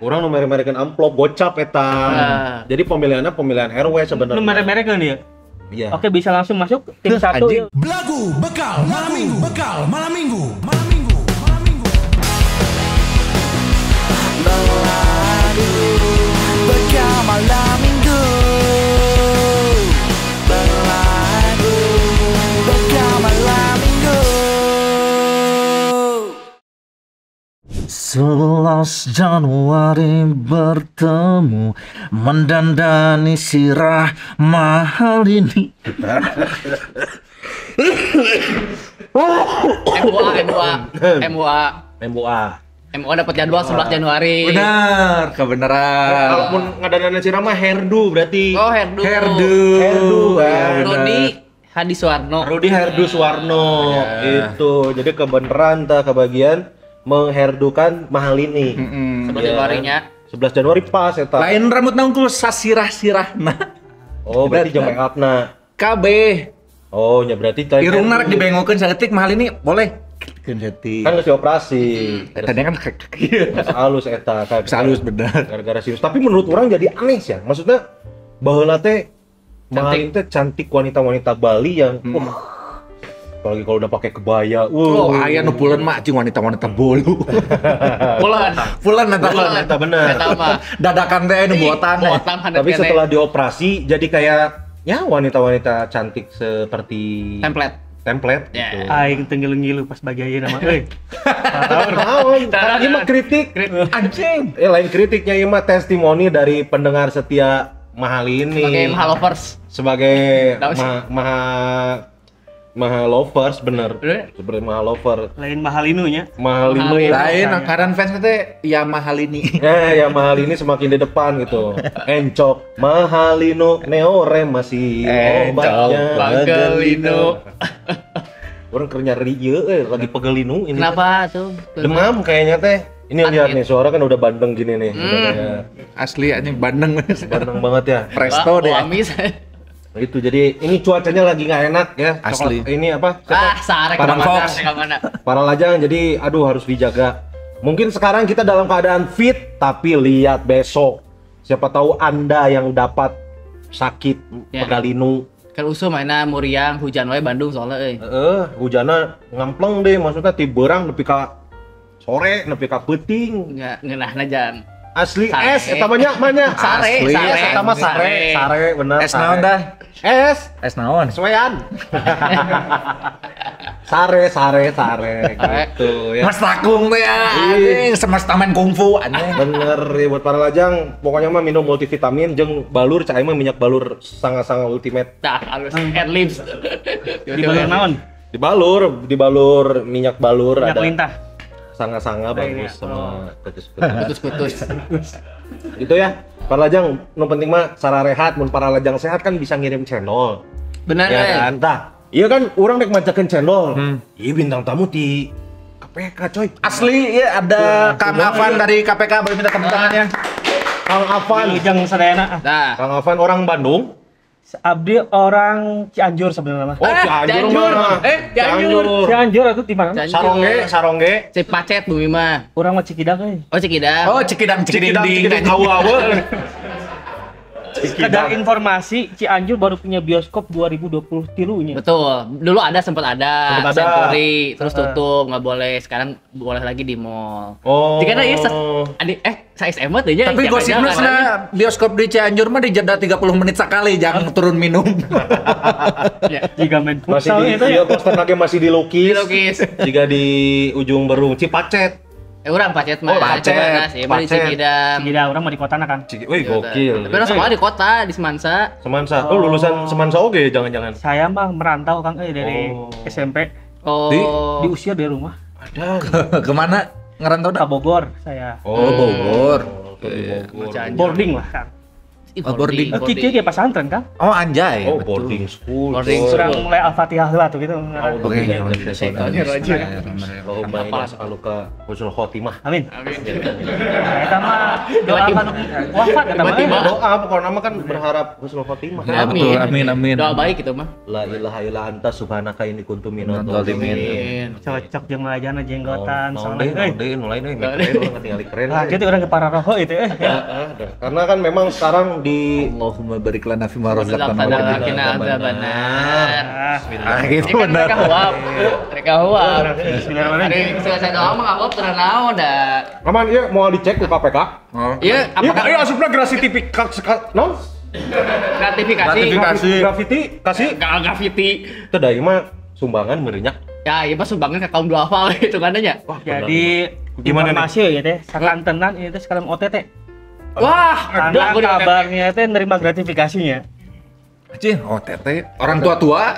Urang nu mere-merekeun amplop gocap eta. Jadi pemilihannya pemilihan RW sebenarnya. Lu mere-merekeun dia. Iya. Oke, bisa langsung masuk tim 1 yuk. Belagu bekal malam minggu. Bekal malam minggu. Belagu bekal malam minggu. Belagu bekal malam minggu. 11 Januari bertemu mendandani sirah mahal ini. MUA dapat jadwal 11 Januari. Benar, kebenaran. Kalaupun ngadanana sirah mah herdu berarti. Oh, herdu. Ya, Rudi Hadi Suwarno. Rudi Herdu Suwarno. Itu. Jadi kebenaran tak kebagian mengherdukan mahal ini. 11 Januarinya. 11 Januari pas eta. Lain rambut nangkul sasirah-sirahna. Oh, berarti jam make upna. KB. Oh, nya berarti tadi Irungna rek dibengokeun saeutik mahal ini boleh. Keun saeutik. kan geus dioperasi. Tadi kan Geus halus eta kayak halus bener. gara-gara serius. Tapi menurut orang jadi aneh sih ya. Maksudnya baheula teh mahal teh cantik wanita-wanita Bali yang apalagi kalau udah pakai kebaya. Oh, aya nu puleun mah cing wanita-wanita bolu. Puleun eta bener. Eta mah. Dadakan teh nu buatan. Tapi setelah dioperasi jadi kayak ya wanita-wanita cantik seperti template gitu. Aing teu ngilu pas bagi ayeuna mah euy. Tahun ini mah kritik. Anjing. Lain kritiknya ini mah testimoni dari pendengar setia mahal ini. Sebagai Maha Lovers. Sebagai Maha Lovers bener. Seperti Maha Lover. Lain mahal inunya. Mahal ini. Lain karan fans teh ya mahal ini. Ya mahal ini semakin di depan gitu. Encok Mahalino Neorem masih obatnya Pagelino. Orang kerja rieu lagi pegelinu ini. Kenapa tuh? Demam kayaknya teh. Ini lihat nih suara kan udah bandeng gini nih. Udah kayak Asli anjing bandeng. bandeng banget ya. Presto deh. Amis. Itu jadi ini cuacanya lagi nggak enak ya. Asli. Ini apa? Sarek Padang Fox. Para lajang jadi aduh harus dijaga. Mungkin sekarang kita dalam keadaan fit tapi lihat besok. Siapa tahu Anda yang dapat sakit pegalinu. Kan usuh mainna muriang hujan wae Bandung soalnya euy. Hujanna ngampleng deh maksudnya ti beurang nepi ka sore nepi ka peuting. Ngeunahna jan. Asli Sare. es eta banyak Sare, asli sare. es eta mah sare bener. Es naon dah? Es naon? Soean. Sare gitu ya. Mas Takung teh ya. Anjing semesta main kungfu anjing. Bener ya buat para lajang pokoknya mah minum multivitamin jeung balur cai mah minyak balur sangat-sangat ultimate. Tah halus Airlips. Di balur naon? Dibalur minyak balur Minyak ada lintah. sangat-sangat bagus sama Putus-putus. Gitu ya. Para lajang nu penting mah cara rehat mun para lajang sehat kan bisa ngirim channel. Benar Ya ya. kan? Tah, iya kan orang rek macakeun channel. Iya bintang tamu di KPK coy. Asli ya ada Kang Afan dari KPK boleh minta tepuk tangannya. Kang Afan. Wilujeng sadayana. Nah, Kang Afan orang Bandung. Abdi orang Cianjur sebenarnya mah. Oh, Cianjur mah. Cianjur. Cianjur itu di mana? Sarongge. Cek pacet bumi mah. Urang mah Cikidang euy. Oh, Cikidang. Oh, Cikidang. Hawa-hawa. Sekedar informasi, Cianjur baru punya bioskop 2023-nya. Betul. Dulu sempat ada. Sempet ada. Senturi, terus tutup, nggak boleh. Sekarang boleh lagi di mall. Oh. Jika ada ya, sa-SMA tuh aja. Tapi gosipnya sana bioskop di Cianjur mah dijeda 30 menit sekali, jangan turun minum. Jika main Masih futsal di itu ya. iya poster lagi masih dilukis. Dilukis. Jika di ujung Berung Cipacet. Urang pacet mah. Oh, Pacet. Sih, mah di Pacet. Cikidang. Cikidang urang mah di kotana kan. Wih gokil. Tapi orang sekolah di kota, di Semansa. Semansa. Oh, lulusan Semansa oge jangan-jangan. Saya mah merantau Kang dari SMP. Oh. Diusir dari rumah. Ada. Kemana ngerantau Ke dah? Bogor saya. Oh, Bogor. Cianjur. Boarding lah kan. boarding. Kiki dia pesantren kan. Oh, anjay. Oh, betul. boarding school. Boarding Oh. Kurang mulai Al-Fatihah lah tuh gitu. Oke. Allahumma inna nas'aluka husnul khotimah. Amin. Eta mah Doa kan wafat kata mah. Tiba-tiba. Doa pokoknya mah kan berharap husnul khotimah. Ya, betul. Amin. Doa baik itu mah. La ilaha illa anta subhanaka inni kuntu minadz Minadz dzalimin. Amin. Cocok jeung lajana jenggotan Naon soalnya. deh, mulai deh, keren, tinggal keren. Lanjut orang ke para roho itu Karena kan memang sekarang di Allahumma barik lana fima razaqtana Pada wa kina azabannar. Ah, gitu benar. Mereka huap. Mereka huap. Bismillahirrahmanirrahim. Hari saya doa mah huap terus naon dah. aman iya mau dicek ke KPK. Oh. Iya, apakah asupna gratifikasi non? gratifikasi? Graffiti kasih Graffiti. teu da ieu mah sumbangan meureunyak. Ya, iya pas sumbangan ke kaum duafa itu kan nya. Jadi Gimana nih? informasi ya teh, sakantenan ini teh sekarang OTT. Wah, Karena kabarnya teh nerima gratifikasinya. Cing, tete orang tua-tua.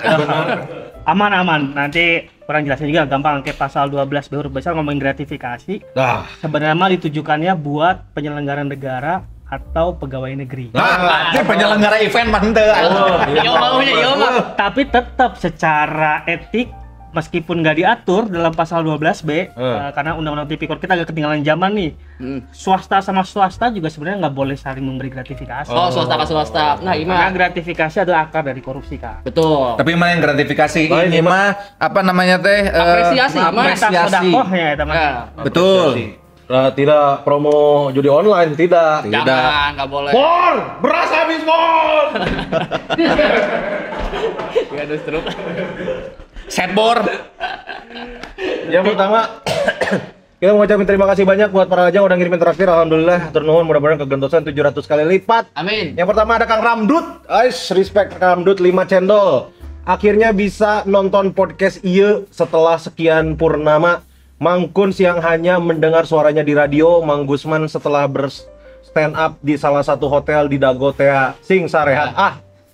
Aman-aman. Nanti orang jelasin juga gampang ke pasal 12 huruf besar ngomongin gratifikasi. Dah. Sebenarnya mah ditujukannya buat penyelenggara negara atau pegawai negeri. Nah, ini penyelenggara event mah henteu. Iya maunya, iya mah. Tapi tetap secara etik meskipun nggak diatur dalam pasal 12B karena undang-undang tipikor kita agak ketinggalan zaman nih. Swasta sama swasta juga sebenarnya nggak boleh saling memberi gratifikasi. Oh, swasta ke swasta. Nah, Karena gimana? gratifikasi adalah akar dari korupsi, Kak. Betul. Tapi mana yang gratifikasi Lain, ini mah apa namanya teh? Apresiasi, Mas. apresiasi. Sodakohnya ya, teman. Ya. Betul. Nah, tidak promo judi online, tidak. Jangan, nggak boleh. Bor, beras habis, Bor. Ya, terus terus. Setbor. Yang pertama, kita mau ucapin terima kasih banyak buat para lajang udah ngirimin traktir. Alhamdulillah, turnuhun mudah-mudahan kegentosan 700 kali lipat. Amin. Yang pertama ada Kang Ramdut. Guys, respect Kang Ramdut 5 cendol. Akhirnya bisa nonton podcast ieu setelah sekian purnama. Mang Kuns yang hanya mendengar suaranya di radio, Mang Gusman setelah stand up di salah satu hotel di Dagotea Sing Sarehat.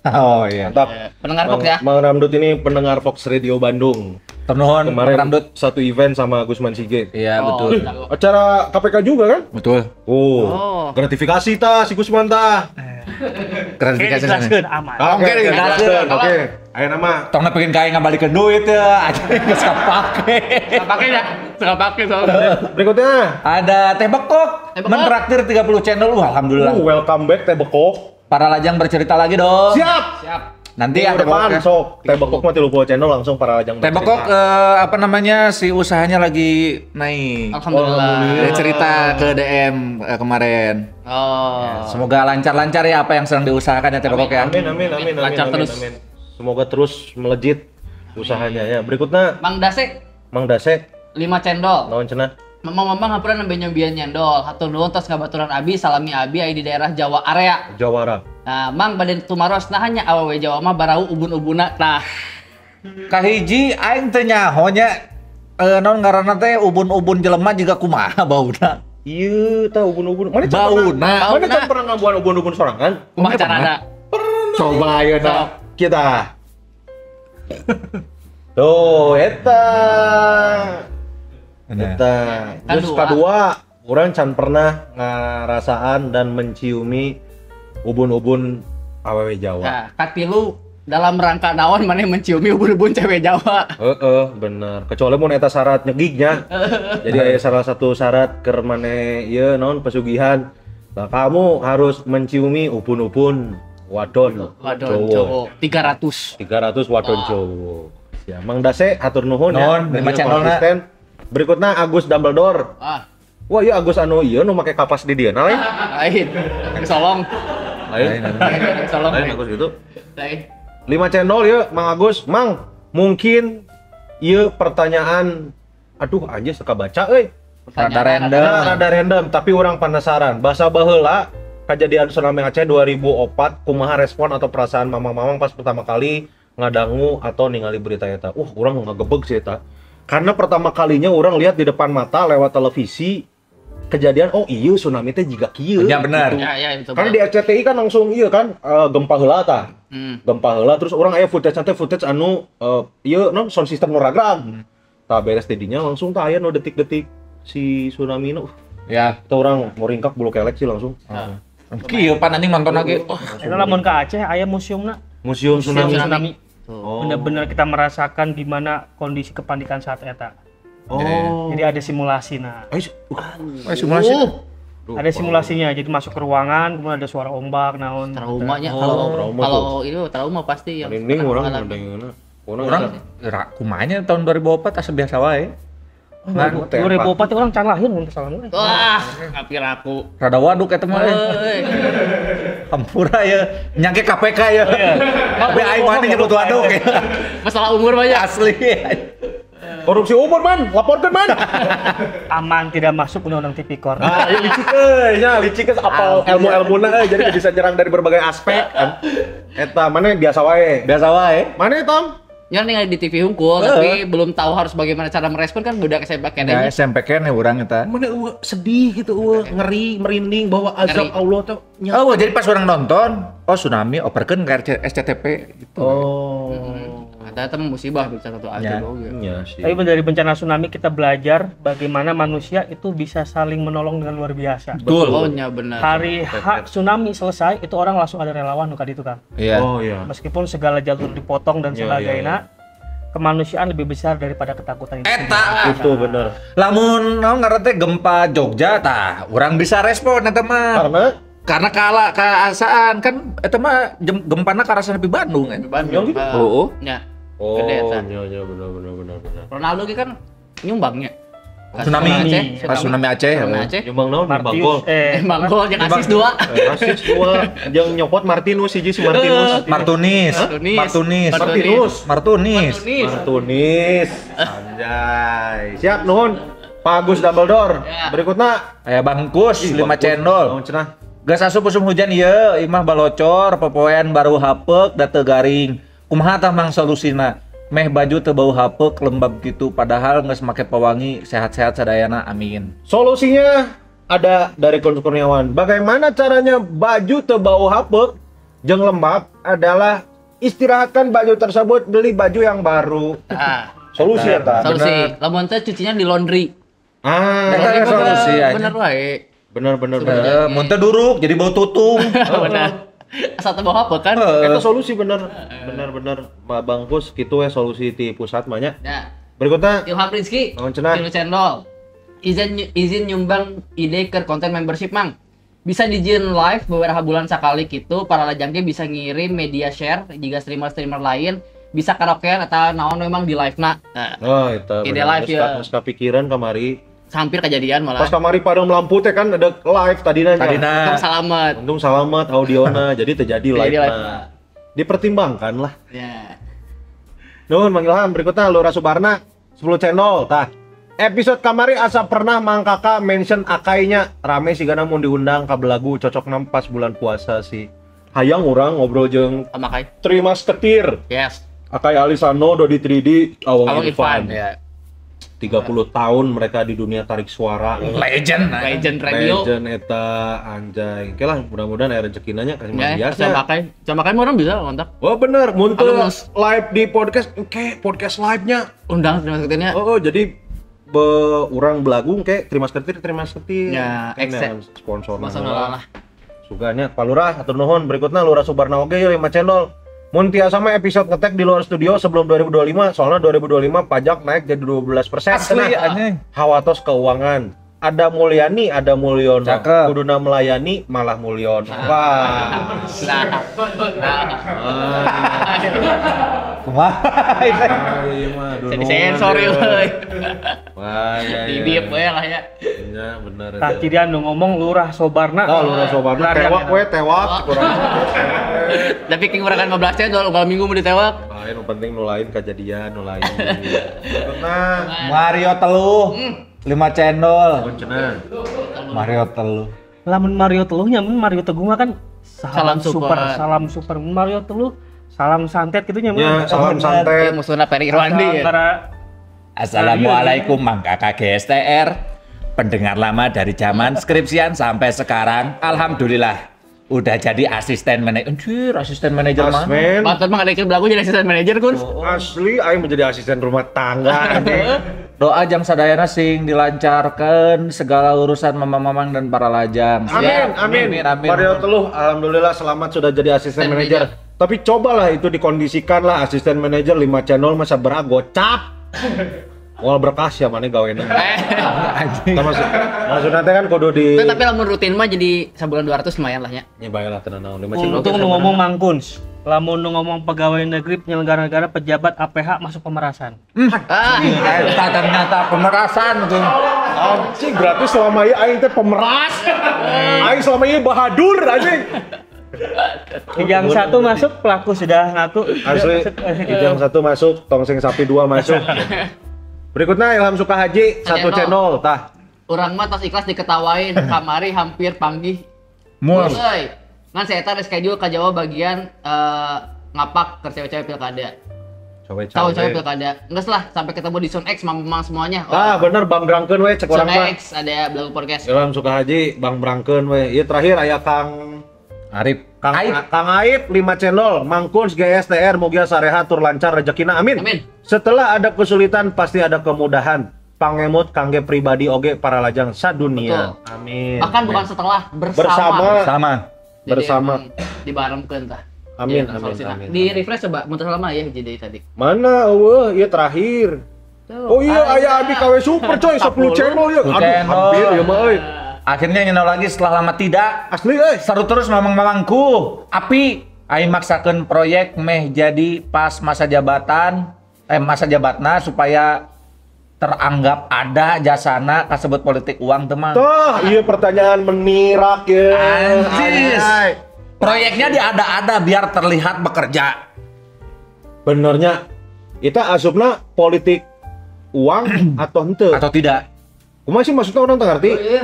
Oh iya. Mantap. Pendengar Fox ya. Mang Ramdut ini pendengar Fox Radio Bandung. Turnuhun Kemarin Ramdut. satu event sama Gusman Sige. Iya, Oh, betul. jago. Acara KPK juga kan? Betul. Oh. Gratifikasi ta si Gusman ta. Gratifikasi sana. Dijelaskeun aman. Oke, dijelaskeun. Oke. Aya nama Tongna pengen kayak ngabalikeun duit ya, aja geus kapake. Nggak pakai ya? Nggak pakai soalnya. berikutnya. Ada teh bekok, Teh bekok. mentraktir 30 channel. Alhamdulillah. Welcome back Teh Bekok. Para lajang bercerita lagi dong. Siap. Siap. Nanti Minggu ya Teh depan Bekok. sok. Teh Bekok mah 30 channel langsung para lajang. Teh Bekok apa namanya si usahanya lagi naik. Alhamdulillah. Dia cerita ke DM kemarin. Oh. Semoga lancar-lancar ya apa yang sedang diusahakan ya Teh Bekok ya. Amin. Lancar terus. Semoga terus melejit usahanya ya. Berikutnya Mang Dasek Mang Dasek 5 cendol. naon cenah? Mamang hampura nembe nyobian nyendol. Hatur nuhun tos kabaturan abi salami abi aya di daerah Jawa area. Jawara. Nah, Mang bade tumaros nah hanya awewe Jawa mah barau ubun-ubuna tah. Kahiji aing teh nyaho nya naon ngaranna teh ubun-ubun jelema juga kumaha bauna. Iya, tahu ubun-ubun. Mana Bauna. Mana kan pernah ngabuan ubun-ubun sorangan? Kumaha carana? Coba ayo nah kita. Tuh, eta. Eta. Terus kedua, orang can pernah ngarasaan dan menciumi ubun-ubun awewe Jawa. Nah, katilu dalam rangka naon maneh menciumi ubun-ubun cewek Jawa. Bener. Kecuali mun eta syarat nyegignya. Jadi aya salah satu syarat keur maneh ieu naon pesugihan. Nah, kamu harus menciumi ubun-ubun wadon Wadon cowok 300. 300 wadon cowok. Ya, Mang Dase hatur nuhun ya. Nuhun, 5 channelna. Konsisten. Berikutnya Agus Dumbledore. Ah, Wah, iya Agus anu ieu nu make kapas di dieu na lain. lain. Solong. Lain. Solong. Lain Agus gitu. Lain. 5 channel ya, Mang Agus. Mang, mungkin ieu pertanyaan aduh anjir suka baca euy. Rada random. Rada random, tapi orang penasaran. Bahasa baheula kejadian tsunami Aceh 2004 kumaha respon atau perasaan mamang-mamang pas pertama kali ngadangu atau ningali berita eta. Urang ngagebeg sih eta. Karena pertama kalinya orang lihat di depan mata lewat televisi kejadian iya tsunami teh jiga kieu. Ya benar. Gitu. Ya, itu. Karena di RCTI kan langsung iya kan gempa heula tah. Gempa heula terus orang aya footage anu ieu non sound system nu ragrag. Tah beres tidinya langsung tah aya nu detik-detik si tsunami nu. Ya. Kita orang ngoringkak bulu kelek sih langsung. Kieu pan anjing nonton lagi. Itu lamun ke Aceh aya museumna. Museum tsunami. Tsunami. Oh. Bener-bener kita merasakan gimana kondisi kepanikan saat eta. Oh. Jadi ada simulasi nah. Ais, simulasi. Ada simulasinya, jadi masuk ke ruangan, kemudian ada suara ombak, naon. Traumanya trauma kalau itu trauma pasti yang Merinding orang pernah ada alami. yang Orang kumanya tahun 2004 asa biasa wae. Ngan 2004 orang can lahir mun salah mulai. Wah, ngapir aku. rada waduk eta mah. Euy. Hampura ya, nyangke KPK ya. Tapi aing mah nyebut waduk ya. Masalah umur banyak. Asli. korupsi umur man, laporkan man. Aman tidak masuk undang-undang tipikor. Ah, ya licik nya licik apal ilmu-ilmuna jadi bisa nyerang dari berbagai aspek kan. Eta mana biasa wae. Biasa wae. Mana Tom? Ya nih di TV hungkul, tapi belum tahu harus bagaimana cara merespon kan budak SMP Ya kayaknya. SMP kan ya urang eta. Mana sedih gitu ngeri merinding bahwa azab Ngeri. Allah tuh Oh, jadi pas orang nonton, oh tsunami operkeun ke SCTP gitu. Oh. Ada temen musibah bisa satu Ya. aja gitu. Iya sih. Tapi dari bencana tsunami kita belajar bagaimana manusia itu bisa saling menolong dengan luar biasa. Betul. Oh, nya benar. Hari tsunami selesai, itu orang langsung ada relawan nu itu kan. Iya. Oh iya. Meskipun segala jalur dipotong dan Ya, sebagainya, kemanusiaan lebih besar daripada ketakutan itu. Eta Itu bener. lamun naon ngaran teh gempa Jogja tah, urang bisa respon eta mah. Karena kalah keasaan kan eta mah gempana karasan di Bandung kan. Bandung. Oh. Ya. Oh, Gede, iya San. iya bener. Ronaldo ge kan nyumbangnya. Tsunami. Pas tsunami Aceh. Tsunami Aceh. Nyumbang naon nyumbang Martius, gol. Emang gol yang asis 2. Asis dua jeung nyopot Martinus hiji si Martinus. Martunis. Martunis. Martunis. Martinus. Martunis. Martunis. Anjay. Siap nuhun. Pak Agus Dumbledore. Ya. Berikutnya Aya Bangkus 5 cendol. Naon cenah? Gas asup musim hujan ieu imah balocor, popoean baru hapek da teu garing. Kumaha tah mang solusina? Meh baju teu bau hapek lembab gitu padahal geus make pewangi sehat-sehat sadayana amin. Solusinya ada dari Kun Kurniawan. Bagaimana caranya baju teu bau hapek jeung lembab adalah istirahatkan baju tersebut, beli baju yang baru. Ah, Solusi ya ta? solusi. Lamun teh cucinya di laundry. Ah, Eta Laundry solusi, mah anjing. bener wae. bener. Mun teu duruk jadi bau tutung. Bener. Asal teu bawa apa kan? Itu solusi bener. Bangkus gitu ya solusi di pusat banyak. Ya. Berikutnya Ilham Rizky, Naon cenah? Tilu Cendol. Izin nyumbang ide ke konten membership mang. Bisa dijieun live beberapa bulan sekali gitu. Para lajangke bisa ngirim media share jika streamer lain bisa karaokean atau naon memang di live na. Nah, oh itu Ide live ya. Geus kapikiran kamari. hampir kejadian Pas malah. kamari padam lampu teh kan ada live tadina. Untung salamet. Untung salamet audiona jadi terjadi live. Jadi live. Nah. Dipertimbangkan lah. Ya. Nuhun Mang Ilham, berikutnya Lura Subarna 10 channel tah. Episode kamari asa pernah Mang Kakak mention akainya rame sigana mun diundang ka belagu cocok pas bulan puasa sih. Hayang orang ngobrol jeung Sama Kai. Trimas Ketir. Yes. Akai Alisano Dodi 3D Awang Awang Irfan. Irfan. Ya. 30 tahun mereka di dunia tarik suara. Legend. Legend radio. Legend eta anjay. Oke lah, mudah-mudahan aya rezekinanya kasih Ya, biasa. sama Kai orang bisa kontak. Oh bener, muncul Alus. live di podcast. Oke, podcast live-nya. Undang terima kasihnya. Oh, jadi orang belagung kayak terima kasih. Ya, accept. Sponsor Masalah lah. Suganya Pak Lurah atur nuhun. Berikutnya Lurah Subarna oge yeuh 5 channel. Mun tiasa mah episode ngetek di luar studio sebelum 2025, soalnya 2025 pajak naik jadi 12%. Asli Cenah. anjing. Hawatos keuangan. Ada Mulyani, ada Mulyono. Cakep. Kuduna melayani malah Mulyono. Wah. Kumaha? Iya mah Jadi sensor ya. Wah, iya. Di bip we lah ya. Iya, bener. Tah jadi anu ngomong Lurah Sobarna. Oh, Lurah Sobarna Larian tewak ya. we, tewak kurang. Tapi king urakan 15 teh unggal minggu mau ditewak. Lain yang penting nulain kejadian, nulain. Nah, Mario Teluh. 5 channel. cenah. Mario Teluh. Lamun Mario Teluhnya, mun Mario Teguh mah kan Salam super. salam super. Mun Mario Teluh salam santet gitu nya. Ya, salam Ya, santai. musuhna Peri Irwandi ya. Assalamualaikum Mang Kakak GSTR. Pendengar lama dari zaman skripsian sampai sekarang, alhamdulillah udah jadi asisten manajer. Anjir, asisten manajer mana? Asmen. Mantan mah ngadikeun belagu jadi asisten manajer kun. Asli aing menjadi asisten rumah tangga anjing. Doa jang sadayana sing dilancarkan segala urusan mamang-mamang dan para lajang. Amin. Mario Teluh alhamdulillah selamat sudah jadi asisten manajer. Tapi cobalah itu dikondisikan lah asisten manajer 5 channel masa beragocap. Moal berkas ya mana gaweana. Maksudnya teh kan kudu di Tapi lamun rutin mah jadi sebulan 200 lumayan lah ya. nya bae lah tenan naon. Untung nu ngomong mangkuns. Lamun nu ngomong pegawai negeri penyelenggara negara pejabat APH masuk pemerasan. Ternyata pemerasan tuh. Anjing berarti selama ini aing teh pemeras. Aing selama ini bahadur anjing. Yang satu masuk pelaku sudah ngaku. Asli, yang satu masuk, tongseng sapi 2 masuk. Berikutnya Ilham Sukahaji, satu channel, tah. Urang mah tos ikhlas diketawain kamari hampir panggih. Mual. Euy. Ngan saya eta reschedule ka Jawa bagian ngapak ke cewek-cewek pilkada. Cewek-cewek pilkada. Enggak lah, sampai ketemu di Zone X mamang semuanya. Ah, bener Bang Brangkeun we cek urang Zone mah. X ada Belagu Podcast. Ilham Sukahaji, Bang Brangkeun we. Ieu terakhir aya Kang Arif. Kang Aib 5 channel, Mangkuns GSTR moga sarehat tur lancar rezekina amin. Amin. Setelah ada kesulitan pasti ada kemudahan. Pangemut kangge pribadi oge para lajang sadunia. Betul. Amin. Bahkan bukan setelah, bersama. Sama. Jadi Bersama. emang dibarengkeun tah. Amin, Jadi, amin, solusinya. amin. Di refresh coba muter lama ya jadi tadi. Mana eueuh ieu terakhir. Oh iya aya Abi KW Super coy 10 channel ya. 10 Aduh channel. hampir ya mah euy. Akhirnya nyenol lagi setelah lama tidak. Asli euy. Seru terus mamang-mamangku. Api aing maksakeun proyek meh jadi pas masa jabatna supaya teranggap ada jasana kasebut politik uang teman. Tah, iya pertanyaan menirak ya. Anjis. Ay. Proyeknya diada-ada biar terlihat bekerja. Benernya kita asupna politik uang atau henteu? Atau tidak? Kumaha sih maksudnya orang teu ngarti? Oh, iya.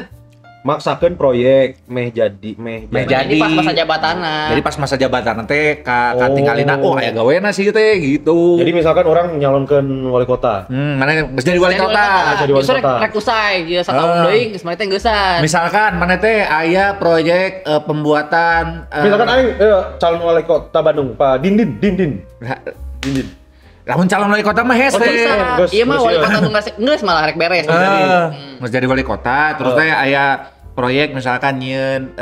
Maksakeun proyek meh jadi. Jadi pas masa jabatanna. Jadi pas masa jabatan teh Oh. katinggalina ya gawena sih teh gitu. Jadi misalkan orang nyalonkeun wali kota. mana geus jadi wali kota. Jadi wali Justru kota. rek usai, ya satahun deui geus mah teh geussan. Misalkan mana teh aya proyek pembuatan Misalkan aing calon wali kota Bandung, Pak Dindin. lamun calon wali kota mah hese. Geus, Iya mah geus, wali iya. kota tuh geus malah rek beres. Geus jadi wali kota, terus teh aya proyek misalkan nyieun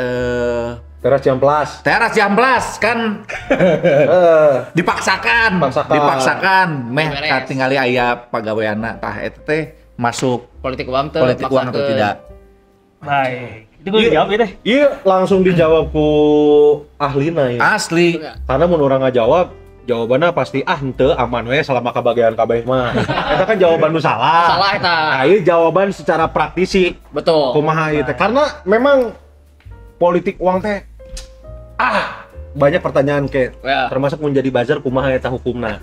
Teras Ciamplas. teras Ciamplas kan dipaksakan meh Beres. katingali aya pagaweana tah eta teh masuk Politik uang tuh. politik uang atau tidak. Baik. Itu gue jawab ya deh. Iya langsung dijawab ku ahlina ya. Asli. Karena mun urang ngajawab, jawabannya pasti henteu aman we selama kabagian kabeh mah. Eta kan jawaban nu salah. Salah eta. Nah, ieu jawaban secara praktisi. Betul. Kumaha ieu teh? Karena memang politik uang teh banyak pertanyaan kayak Ya. termasuk menjadi buzzer kumaha eta hukumna.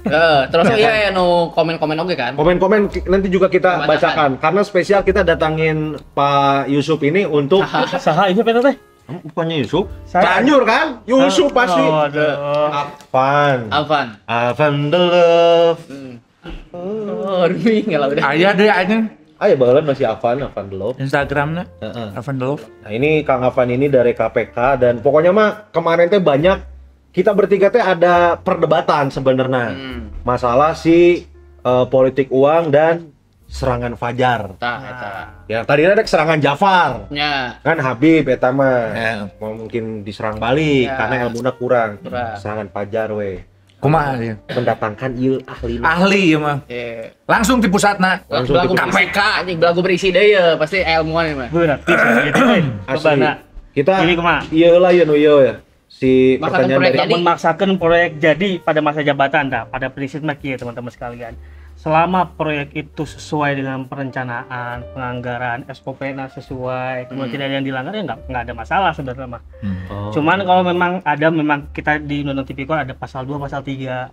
Terus iya ya nu komen-komen oke kan. Komen-komen nanti juga kita Bacakan. bacakan karena spesial kita datangin Pak Yusuf ini untuk Saha ini apa teh? bukannya Yusuf? Saya- Cianjur kan? Yusuf pasti. Oh, aduh. Alvan. Avan the love. Oh, Rumi enggak lah udah. Aya deh anjing Ya baheula masih Avan the love. Instagramna. Heeh. Avan Delov. Nah ini Kang Avan ini dari KPK dan pokoknya mah kemarin teh banyak kita bertiga teh ada perdebatan sebenarnya masalah si politik uang dan serangan Fajar. Tah eta. Ya tadinya ada serangan Jafar. Nya. Kan Habib eta mah Ya. mau mungkin diserang balik Ya. karena ilmunya kurang. Kurang. Serangan Fajar we. Kumaha dia? Mendatangkan ieu ahli. Ahli ya mah. Langsung di pusatna. Langsung Belagu di berisi. KPK. Anjing belagu berisi deui ya, pasti ilmuwan ya mah. Berarti gitu. Coba Asli. nak. Kita Jadi kumaha? ieu lah ya nu ieu ya. Si Masakan pertanyaan proyek dari jadi. Memaksakan proyek jadi pada masa jabatan dah, pada prinsip mah kieu teman-teman sekalian. Selama proyek itu sesuai dengan perencanaan, penganggaran, SOP-nya sesuai, kemudian tidak ada yang dilanggar ya nggak ada masalah sebenarnya mah. Oh. Cuman kalau memang kita di Undang-Undang Tipikor ada pasal 2, pasal 3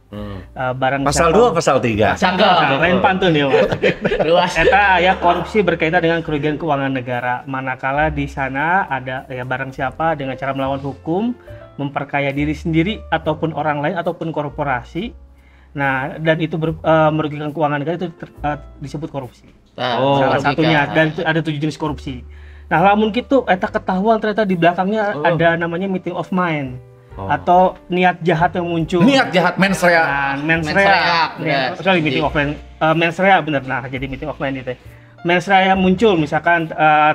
barang Pasal siapa- 2, pasal 3. Cakep. lain pantun ya Mas. Luas. Eta ya korupsi berkaitan dengan kerugian keuangan negara. Manakala di sana ada ya barang siapa dengan cara melawan hukum, memperkaya diri sendiri ataupun orang lain ataupun korporasi. Nah, dan itu merugikan keuangan negara itu disebut korupsi. Tah, Salah merugikan. satunya dan itu ada 7 jenis korupsi. Nah, lamun gitu eta ketahuan ternyata di belakangnya ada namanya meeting of mind atau niat jahat yang muncul. Niat jahat mens rea. Nah, mens Mens rea. rea, benar. Sorry, meeting of mind. Mens rea benar. Nah, jadi meeting of mind itu. Mens rea yang muncul misalkan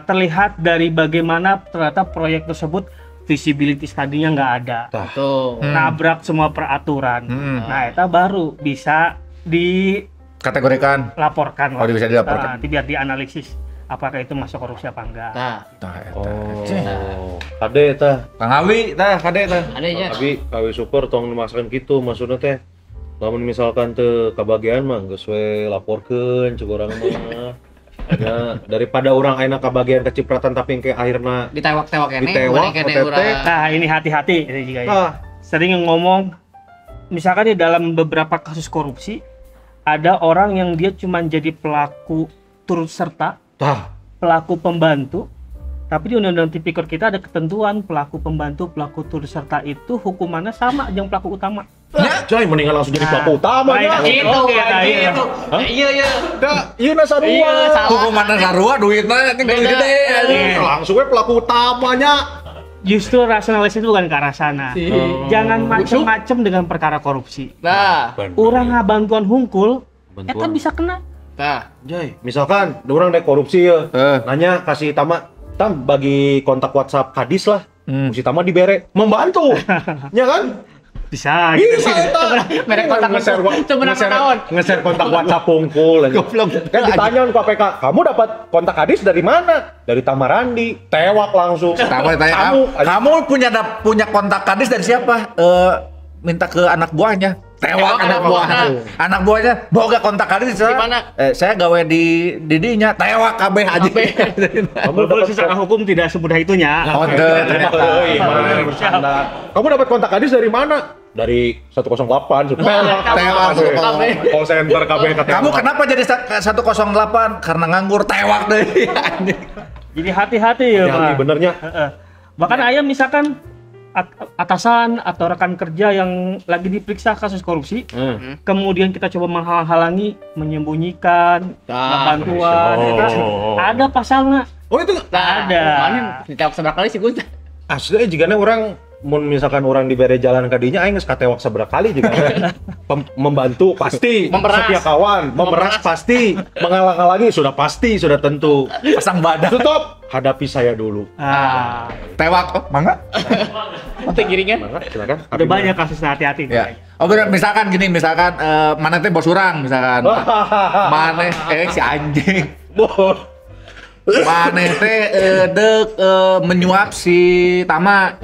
terlihat dari bagaimana ternyata proyek tersebut visibility study-nya nggak ada. Tuh. Nabrak semua peraturan. Nah, itu baru bisa di Kategorikan. laporkan. Oh, bisa dilaporkan. Nanti biar dianalisis apakah itu masuk korupsi apa enggak. Nah, Kade tah. Kang Awi tah, kade tah. adanya. Abi super tong dimaksudkan gitu maksudnya teh. Lamun misalkan teu kabagian mah geus we laporkeun cek urang mah. Ya, daripada orang ayeuna kabagian kecipratan tapi engke akhirna Ditewak-tewak kene, Ditewak, urang kene OTT. urang. Nah, ini hati-hati ini juga ya. ah, Sering ngomong misalkan di dalam beberapa kasus korupsi ada orang yang dia cuma jadi pelaku turut serta, tah. pelaku pembantu. Tapi di Undang-Undang Tipikor kita ada ketentuan pelaku pembantu, pelaku turut serta itu hukumannya sama dengan pelaku utama. Jai mendingan langsung jadi pelaku utama baik, ya. gitu. Oke, nah, iya. Iya, iya. Da, ieu na sarua. Iya, salah. Hukuman sarua duitnya tinggal Beda. gede. Iya. Langsung we pelaku utamanya. Justru rasionalitas itu bukan ke arah sana. Jangan macem-macem dengan perkara korupsi. Nah, Orang ngabantuan hungkul, eta Bantuan. bisa kena. nah. Jai, misalkan ada orang dek korupsi ya, nanya kasih Tama, Tam bagi kontak WhatsApp Kadis lah, si Tama dibere, membantu, ya kan? Bisa gitu. Bisa eta. Merek kontak Nge-share wa- itu benar nge-share- tahun. nge-share kontak WhatsApp pungkul. Kan ditanya ke KPK, kamu dapat kontak Kadis dari mana? Dari Tamarandi, tewak langsung. Tamu tanya, kamu punya kontak Kadis dari siapa? Minta ke anak buahnya. Tewak anak buahnya. Anak buahnya boga kontak Kadis. Di mana? Saya gawe di didinya. Tewak kabeh aja. Kamu Walaupun dapat secara hukum tidak semudah itunya. Oh, Kamu dapat kontak Kadis dari mana? Dari 108, Tewak. call center KB. Kamu kenapa jadi 108? Karena nganggur tewak deh. Jadi hati-hati ya, Hati-hati Pak. benernya. Bahkan ayam misalkan atasan atau rekan kerja yang lagi diperiksa kasus korupsi, kemudian kita coba menghalang-halangi, menyembunyikan, bantuan, ada pasalnya. Oh itu Nah, Ada. Mana ditewak seberapa kali sih Gus? asli jika orang mun misalkan orang diberi jalan kadinya aing geus katewak seberapa kali juga membantu pasti, Memeras. setia kawan, memeras pasti, menghalang-halangi sudah pasti, sudah tentu. Pasang badan. Stop, hadapi saya dulu. Ah, Tewak. Oh, mangga? Itu giringan. Mangga, silakan. udah banyak kasusnya, hati-hati. Ya. Oh bener, misalkan gini, misalkan mana teh bos urang misalkan. Maneh si anjing. Maneh teh menyuap si Tama.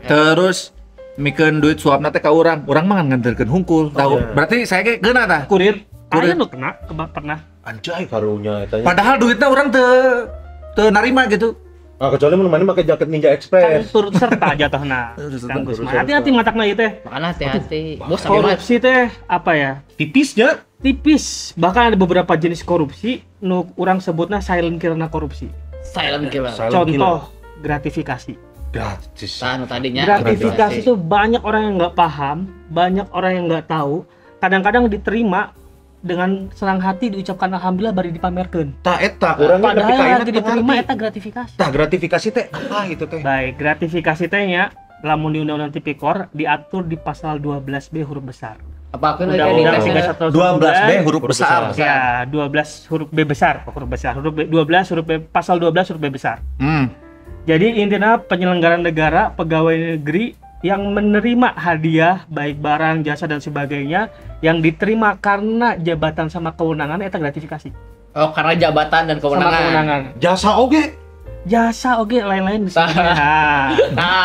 Terus mikeun duit suapna teh ka urang. Urang mah nganterkeun hungkul. Tahu. iya. Berarti saya ge geuna tah. Kurir, Kurir. ayam lu kena, pernah. Anjay karunya etanya. Padahal duitnya urang teu narima gitu. Ah kecuali mun mana pakai jaket Ninja Kan Express. turut serta jatuhna. Kang Gusman. Hati-hati matakna ieu teh. Makanya hati-hati. Bos sama Korupsi teh apa ya? Tipisnya Tipis. Bahkan ada beberapa jenis korupsi nu urang sebutna silent killer korupsi. silent killer. Contoh gratifikasi. gratis. Tanu tadinya. Gratifikasi itu banyak orang yang nggak paham, banyak orang yang nggak tahu. Kadang-kadang diterima dengan senang hati diucapkan alhamdulillah bari dipamerkeun. Tah eta urangnya nepi ka Padahal ayeuna lagi teu diterima ngarti. eta gratifikasi. Tah gratifikasi teh apa itu teh? Baik, gratifikasi teh nya lamun di Undang-Undang Tipikor diatur di pasal 12B huruf besar. Apa aku Undang-Undang nih? 12B huruf Huruf besar. Ya, 12 huruf B besar, huruf besar. Huruf B, 12 huruf B, pasal 12 huruf B besar. Jadi intinya penyelenggaraan negara, pegawai negeri yang menerima hadiah baik barang, jasa dan sebagainya yang diterima karena jabatan sama kewenangan itu gratifikasi. Oh, karena jabatan dan Sama kewenangan. kewenangan. Jasa oge. Jasa oke lain-lain bisa. Nah, Nah,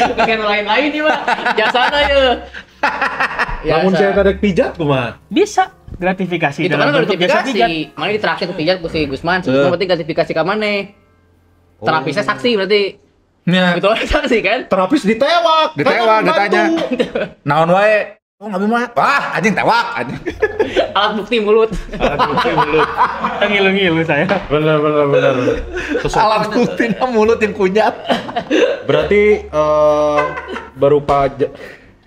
bukan lain-lain nih, Pak. Jasana ya. Lamun saya kadek pijat kumaha? bisa gratifikasi Itu kan dalam bentuk jasa pijat. gratifikasi. Mana ditraktir ke pijat ku si Gusman. Si Gusman berarti gratifikasi ka mana? Terapisnya saksi berarti. Ya, Betul saksi kan? Terapis ditewak. ditewak, Kan ditanya. bantu. Naon wae? Oh, ngabi mah. Wah, anjing tewak anjing. Alat bukti mulut. Ngilu-ngilu saya. Bener. Alat bukti mulut yang kunyat. Berarti berupa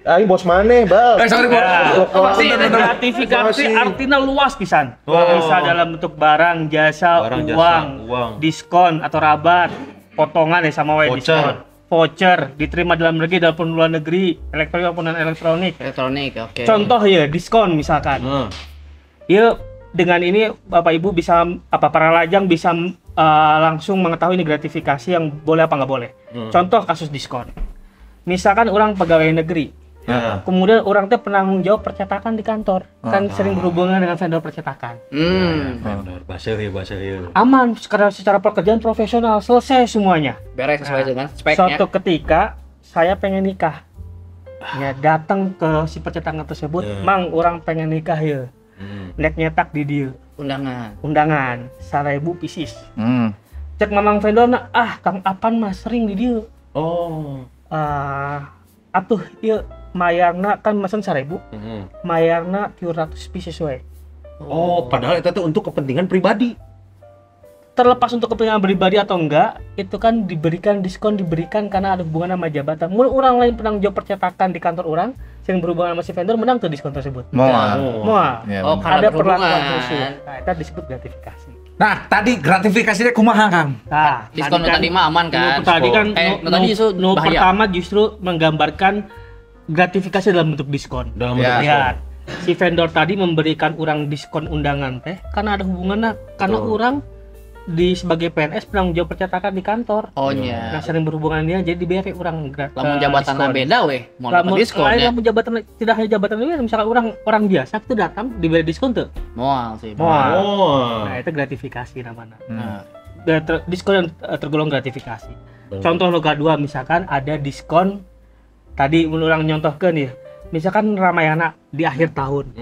aing bos maneh, Bal. Sorry, Bos. Pasti Bener. gratifikasi Makasih. artinya luas pisan. Oh. Bisa dalam bentuk barang, jasa, Barang, jasa, uang, uang. diskon atau rabat, potongan ya sama wae Voucher. diskon. Voucher diterima dalam negeri dalam luar negeri, elektronik maupun non elektronik. Elektronik, oke. Contoh ya diskon misalkan. Ya dengan ini Bapak Ibu bisa para lajang bisa langsung mengetahui ini gratifikasi yang boleh apa nggak boleh. Contoh kasus diskon. Misalkan orang pegawai negeri Ya. Kemudian orang teh penanggung jawab percetakan di kantor. Kan sering berhubungan dengan vendor percetakan. Bener, bahasa ya. Aman secara pekerjaan profesional, selesai semuanya. Beres sesuai dengan speknya. Suatu ketika saya pengen nikah. Ya datang ke si percetakan tersebut, Mang, orang pengen nikah ya. Nek nyetak di dia. Undangan 1.000 pieces. Cek mamang vendorna, Kang Apan mah sering di dia. Oh. Atuh ieu mayarna kan mesen 1.000. Mayarna 300 pieces we. Oh, padahal itu tuh untuk kepentingan pribadi. Terlepas untuk kepentingan pribadi atau enggak, itu kan diskon diberikan karena ada hubungan sama jabatan. Mun orang lain penanggung jawab percetakan di kantor orang, sering berhubungan sama si vendor menang tuh diskon tersebut. Moal. Ya, Oh, karena ada perlakuan berhubungan. khusus. Nah, itu disebut gratifikasi. Nah, tadi gratifikasinya kumaha, Kang? Nah, Diskon tadi mah aman kan? Tadi kan tadi justru bahaya. pertama justru menggambarkan gratifikasi dalam bentuk diskon. Dalam Ya. Lihat, si vendor tadi memberikan orang diskon undangan teh karena ada hubungannya, karena orang sebagai PNS penanggung jawab percetakan di kantor. Oh Nah, nya. sering berhubungan dia jadi diberi orang Lamun jabatanna beda weh, mau dapat diskon ya. Lamun jabatan tidak hanya jabatan beda, misalkan orang biasa itu datang diberi diskon tuh. Moal sih. Moal. Oh. Nah, itu gratifikasi namanya. Nah, Diskon yang tergolong gratifikasi. Contoh nu kedua misalkan ada diskon tadi orang nyontohkeun ya. Misalkan Ramayana di akhir tahun.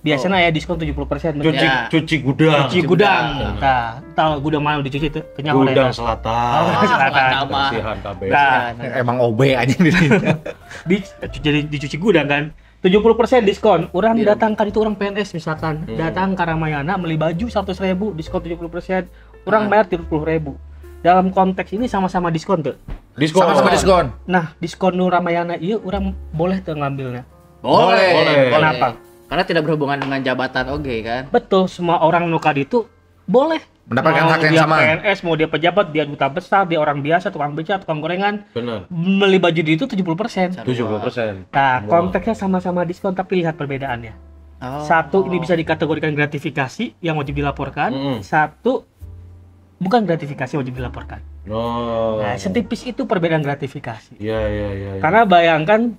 Biasanya ya diskon 70%. Cuci gudang. Cuci gudang. Nah, tahu gudang mana dicuci itu? Kenyawa Gudang daerah. selatan. Selatan. Kebersihan KB. Nah, Emang OB aja di sini. jadi dicuci gudang kan. 70% diskon. Orang datang kan itu orang PNS misalkan. Datang ke Ramayana beli baju 100.000 diskon 70%. Orang bayar 30.000. Dalam konteks ini sama-sama diskon tuh. Diskon. Sama-sama diskon. Nah, diskon nu Ramayana iya orang boleh tuh ngambilnya. boleh. Kenapa? Karena tidak berhubungan dengan jabatan oke kan? Betul, semua orang nukad itu boleh Mendapatkan mau hak yang dia sama. PNS, mau dia pejabat, dia duta besar, dia orang biasa, tukang beca, tukang gorengan, Benar. beli baju di itu 70%. 70%. Nah, konteksnya sama-sama diskon tapi lihat perbedaannya. Oh. Satu ini bisa dikategorikan gratifikasi yang wajib dilaporkan, satu bukan gratifikasi wajib dilaporkan. Oh. Nah, setipis itu perbedaan gratifikasi. Iya. Karena bayangkan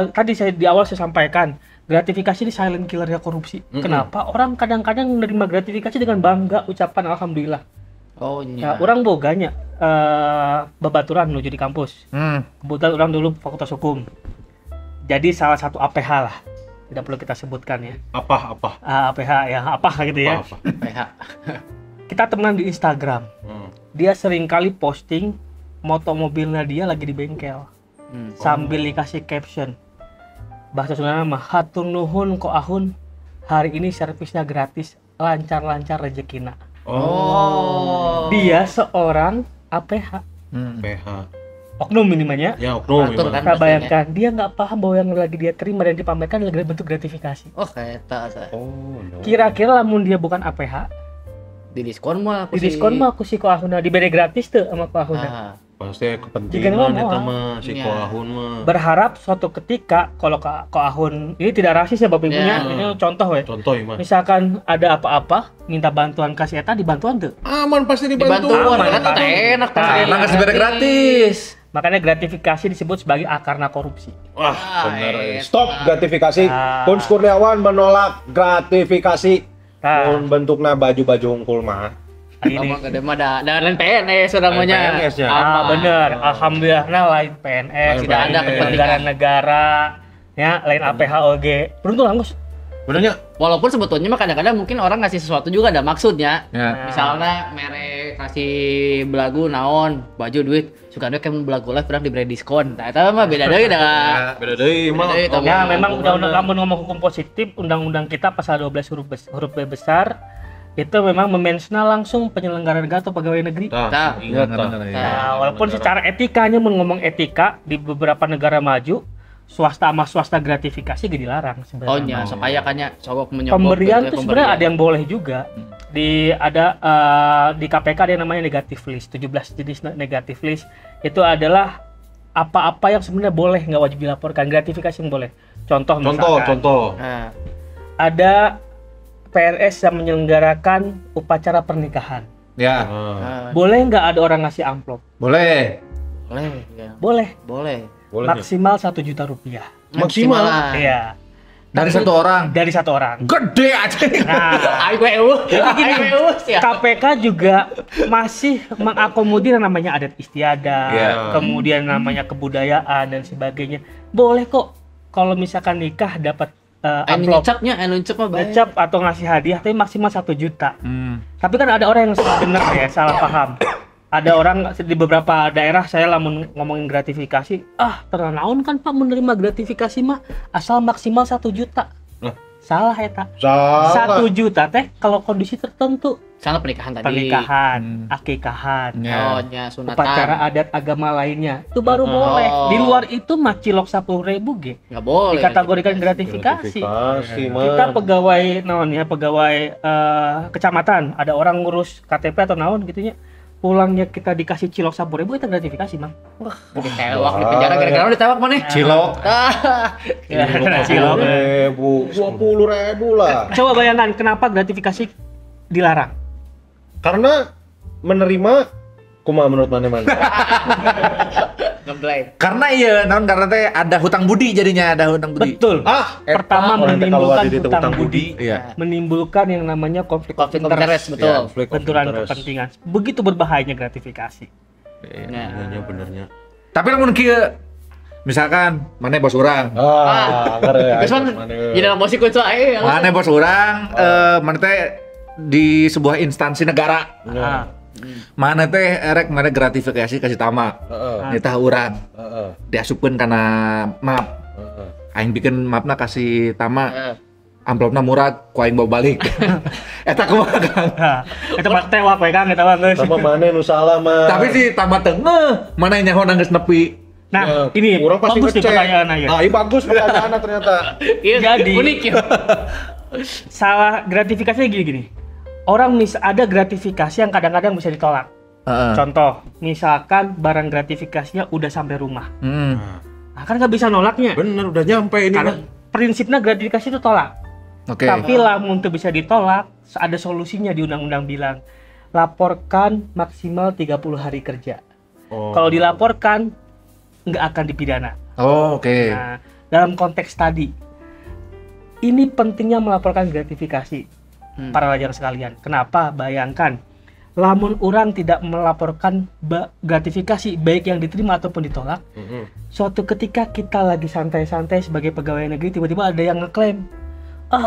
tadi di awal saya sampaikan gratifikasi ini silent killernya korupsi. Kenapa? Orang kadang-kadang menerima gratifikasi dengan bangga ucapan alhamdulillah. Oh Nah, iya. orang boganya babaturan menuju di kampus. Kebetulan orang dulu fakultas hukum. Jadi salah satu APH lah. Tidak perlu kita sebutkan ya. Apa? APH ya, apa gitu ya. Apa? PH. Kita temenan di Instagram. Dia sering kali posting moto mobilnya dia lagi di bengkel. Sambil dikasih caption. Bahasa Sunda mah hatur nuhun ko ahun. Hari ini servisnya gratis, lancar-lancar rezekina. Oh. Dia seorang APH. PH. Oknum minimalnya. Ya, oknum. Atur kan? Kita bayangkan dia nggak paham bahwa yang lagi dia terima dan dipamerkan adalah bentuk gratifikasi. Oh kayak tak Oh, no. Kira-kira lamun dia bukan APH, di diskon mah di diskon mah aku si ko ahuna diberi gratis tuh sama ko ahuna. Ah. Pasti Jika kepentingan mau, eta mah si Iya. Koahun mah. Berharap suatu ketika kalau ko ahun ini tidak rasis ya Bapak Ibunya, Ya. ini contoh we. Contoh ya, Mas. Misalkan ada apa-apa, minta bantuan kasih eta dibantuan tuh. Aman pasti Dibantu dibantu. kan tak enak Nah, pasti. Emang kasih beda gratis. Makanya gratifikasi disebut sebagai akarna korupsi. Wah, Ah, benar. eta. Stop gratifikasi. Ah. Kun Kurniawan menolak gratifikasi. Nah, Kun bentukna baju-baju unggul mah. ini. Ngomong gede mah dan lain PNS namanya. PNS-nya. Bener. Alhamdulillah lain PNS, Lain tidak ada PNS. kepentingan negara, ya lain APH OG. Beruntung Angus. Benernya? Walaupun sebetulnya mah kadang-kadang mungkin orang ngasih sesuatu juga ada maksudnya. Ya. Misalnya merek kasih belagu naon, baju duit, suka ada kayak belagu live pernah diberi diskon. Nah, itu mah beda deui dah. Beda deui mah. deui, Tom. Ya Oh, memang undang-undang kamu ngomong hukum positif, undang-undang kita pasal 12 huruf B besar itu memang memensna langsung penyelenggara negara atau pegawai negeri. Tah. Ingat tah. Nah, walaupun secara etikanya ngomong etika di beberapa negara maju swasta sama swasta gratifikasi gak dilarang sebenarnya. Oh nya, supaya kannya sogok menyogok. Pemberian gitu, tuh sebenarnya ada yang boleh juga. Di KPK ada yang namanya negative list, 17 jenis negative list. Itu adalah apa-apa yang sebenarnya boleh nggak wajib dilaporkan, gratifikasi yang boleh. Contoh misalkan Contoh. Nah, ada PNS yang menyelenggarakan upacara pernikahan. Ya, Boleh nggak ada orang ngasih amplop? boleh. boleh ya. Boleh. Boleh. Boleh. Maksimal 1 juta rupiah. Maksimal. lah. Iya. Dari satu orang. Dari satu orang. Gede aja. Nah, Jadi gini, ya. KPK juga masih mengakomodir yang namanya adat istiadat, Iya. kemudian namanya kebudayaan dan sebagainya. Boleh kok kalau misalkan nikah dapat amplop, Ngecap mah baik. ngecap atau ngasih hadiah, tapi maksimal 1 juta. Hmm. Tapi kan ada orang yang salah dengar ya, salah paham. Ada orang di beberapa daerah saya lamun ngomongin gratifikasi, ternaun kan Pak menerima gratifikasi mah asal maksimal 1 juta. Lah. Salah eta. Salah. 1 juta teh kalau kondisi tertentu. Sana pernikahan tadi. Pernikahan, akikahan, Ya. Sunatan. upacara adat agama lainnya. Itu baru boleh. Di luar itu mah cilok 10.000 ge. Nggak boleh. Dikategorikan gratifikasi. Gratifikasi, Kita man. pegawai pegawai kecamatan, ada orang ngurus KTP atau naon gitunya. Pulangnya kita dikasih cilok 10.000 itu gratifikasi, Mang. Ditewak di penjara gara-gara lu ditewak mana? Cilok. Ya, cilok. 20.000 lah. Coba bayangkan kenapa gratifikasi dilarang? Karena menerima kumaha menurut mana-mana. Ngeblay. Karena iya, karena teh ada hutang budi jadinya, ada hutang budi. Betul. Pertama orang teh menimbulkan keluar di hutang hutang budi. Iya. Menimbulkan yang namanya konflik of Konflik of interest. interest, betul. Konflik of Benturan interest. kepentingan. Begitu berbahayanya gratifikasi. Iya benernya. Tapi lamun kieu misalkan mana bos orang, Ngeri ya. Terus man, jadi dalam posisi kunci aja. mana bos orang, mana teh di sebuah instansi negara, Ah, mana teh erek mana gratifikasi kasih tama, nyetah orang, diasupkeun kana map, aing bikin mapna kasih tama, amplopna murah, ku aing bawa balik, eta kumaha Kang? itu mah tewak we Kang eta mah geus. Sama mana nu salah mah. Tapi si tama tengah, mana yang nyaho geus nepi. Nah, ini orang pasti bagus nih ngecek. pertanyaannya ya. Ah, iya bagus pertanyaannya ternyata. Jadi- unik ya. Salah gratifikasinya gini-gini. Orang ada gratifikasi yang kadang-kadang bisa ditolak. Heeh. Contoh, misalkan barang gratifikasinya udah sampai rumah. Nah, kan nggak bisa nolaknya. Bener udah nyampe ini. Karena prinsipnya gratifikasi itu tolak. Oke. Tapi lamun tuh bisa ditolak, ada solusinya di undang-undang bilang. Laporkan maksimal 30 hari kerja. Oh. Kalau dilaporkan, nggak akan dipidana. Oh, oke. Nah, dalam konteks tadi, ini pentingnya melaporkan gratifikasi. Para lajang sekalian. Kenapa? Bayangkan, lamun orang tidak melaporkan gratifikasi, baik yang diterima ataupun ditolak, suatu ketika kita lagi santai-santai sebagai pegawai negeri, tiba-tiba ada yang ngeklaim,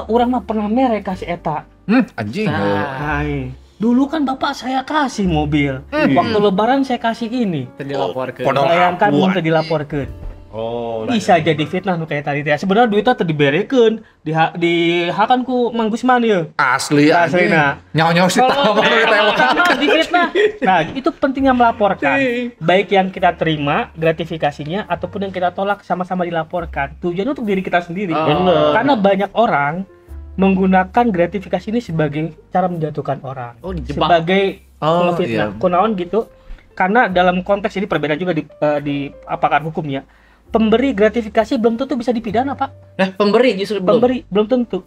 orang mah pernah merek kasih eta. Anjing. Hai, dulu kan bapak saya kasih mobil, waktu lebaran saya kasih ini. Dilaporkan. Bayangkan mun teu dilaporkeun. Oh. Bisa jadi fitnah nu kayak tadi teh. Sebenarnya duitnya teu diberekeun, dihakan ku Mang Gusman ya. Asli anjing. Aslina. Nyawa-nyawa si Kalau tama ditewak. difitnah. Nah, itu pentingnya melaporkan. Baik yang kita terima gratifikasinya ataupun yang kita tolak sama-sama dilaporkan. Tujuannya untuk diri kita sendiri. Bener. Karena banyak orang menggunakan gratifikasi ini sebagai cara menjatuhkan orang. Oh, dijebak. Sebagai iya. ngefitnah. Kunaon gitu. Karena dalam konteks ini perbedaan juga di pakar hukumnya. Pemberi gratifikasi belum tentu bisa dipidana, Pak. Pemberi justru belum. Pemberi belum tentu.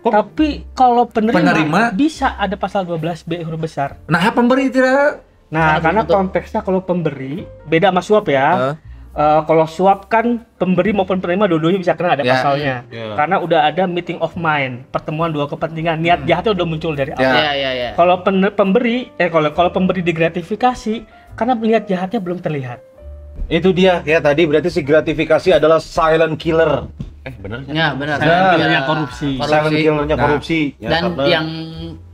Tapi kalau penerima bisa ada pasal 12B huruf besar. Nah, pemberi tidak. Nah, karena konteksnya kalau pemberi beda sama suap ya. Kalau suap kan pemberi maupun penerima dua-duanya bisa kena ada Ya. pasalnya. Ya. Karena udah ada meeting of mind, pertemuan dua kepentingan, niat jahatnya udah muncul dari awal. Iya. Kalau kalau pemberi digratifikasi karena niat jahatnya belum terlihat. Itu dia ya tadi berarti si gratifikasi adalah silent killer. Bener Ya, benar. Silent korupsi. Silent killernya korupsi. Ya, Dan karena- yang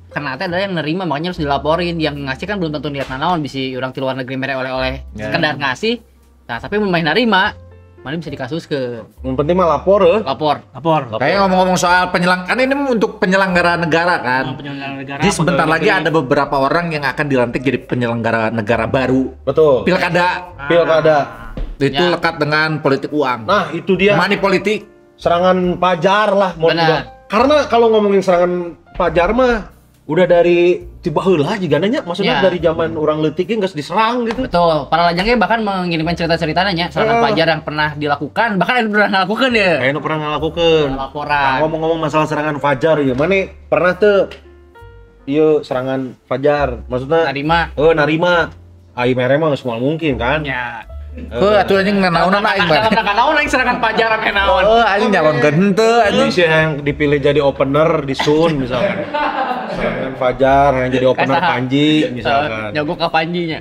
kena teh adalah yang nerima, makanya harus dilaporin. Yang ngasih kan belum tentu niat naon, bisa orang di luar negeri mere oleh-oleh sekedar ngasih. Nah, tapi main nerima, mana bisa dikasus ke yang penting mah lapor lapor. Kayak ngomong-ngomong soal kan ini untuk penyelenggara negara kan. Penyelenggara negara. Jadi sebentar lagi ada beberapa orang yang akan dilantik jadi penyelenggara negara baru. Betul. Pilkada Pilkada. itu Ya. lekat dengan politik uang. Nah, itu dia. Money politik. Serangan pajar lah mau Benar. dibilang. Karena kalau ngomongin serangan pajar mah udah dari tiba heula juga nanya, maksudnya Ya. dari zaman orang leutik geus diserang gitu. Betul. Para lajangnya bahkan mengirimkan cerita-ceritanya serangan pajar yang pernah dilakukan, bahkan ada yang pernah ngelakukan ya. Kayak pernah ngelakukeun. Laporan. Ngomong-ngomong masalah serangan fajar ya, mana pernah tuh ieu serangan fajar. Maksudnya Nerima. narima ai mere mah semua mungkin kan. Ya. Atuh anjing naon aing Dalam mah. rangka naon aing serangan Fajar rame naon. Anjing nyalonkeun henteu anjing. Jadi yang dipilih jadi opener di Sun misalkan. Serangan Fajar yang jadi opener Kasaha. Panji misalkan. Nyogok ka Panjinya.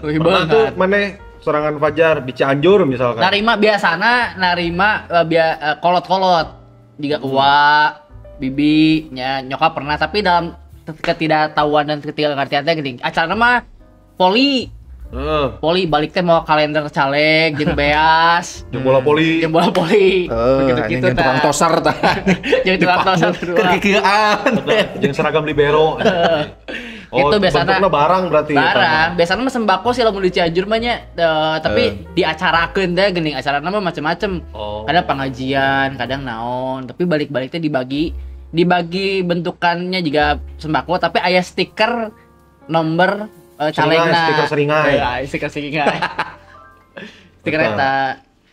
Wih, Pernah tuh banget. mana serangan Fajar di Cianjur misalkan. Narima biasana kolot-kolot juga uwa bibi nyokap pernah tapi dalam ketidaktahuan dan ketidakngertian teh geuning acarana mah poli balik teh mau kalender caleg jeung beas Jeung bola poli. jeung bola poli Anjing tukang tosar tah. jeung tukang tosar kedua. Kekieuan. Jeung seragam libero. Itu biasana bentukna barang berarti. barang biasanya mah sembako sih lamun di Cianjur mah nya tapi diacarakeun teh geuning acarana mah macem-macem. Oh. Kadang pengajian, kadang naon, tapi balik-baliknya dibagi bentukannya juga sembako tapi aya stiker nomor calegna. Stiker seringai. Stiker seringai. Stiker eta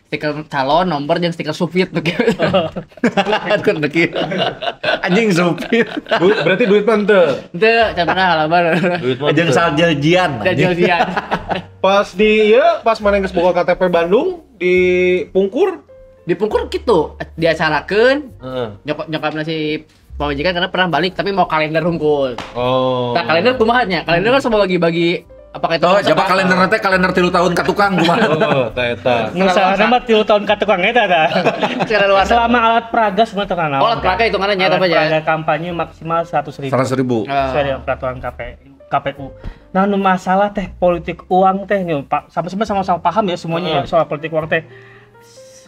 stiker calon nomor jeung stiker supit tuh gitu. Kun deki. Anjing supir. Berarti duit mah teu. Teu cenah halaman. Duit mah Jeung teu. saljeljian. Dan jauh-jauhan. Pas pas mana geus boga KTP Bandung di Pungkur. Dipungkur gitu, diacarakeun Heeh. nyokapna si pamajikan karena pernah balik tapi mau kalender hungkul. Oh. Nah, kalender kumaha nya? Kalender kan sama bagi-bagi apakah itu Oh, coba kalender nanti kalender 3 tahun ka tukang kumaha. Oh, eta. Nusa mah 3 tahun ka tukang eta tah. secara luar Selama alat peraga semua terkenal. Oh, alat peraga hitungannya nyata apa ya? Peraga kampanye maksimal 100.000. 100.000. Sesuai dengan peraturan KPU. Nah, nu masalah teh politik uang teh nih, Pak. Sama-sama paham ya semuanya ya soal politik uang teh.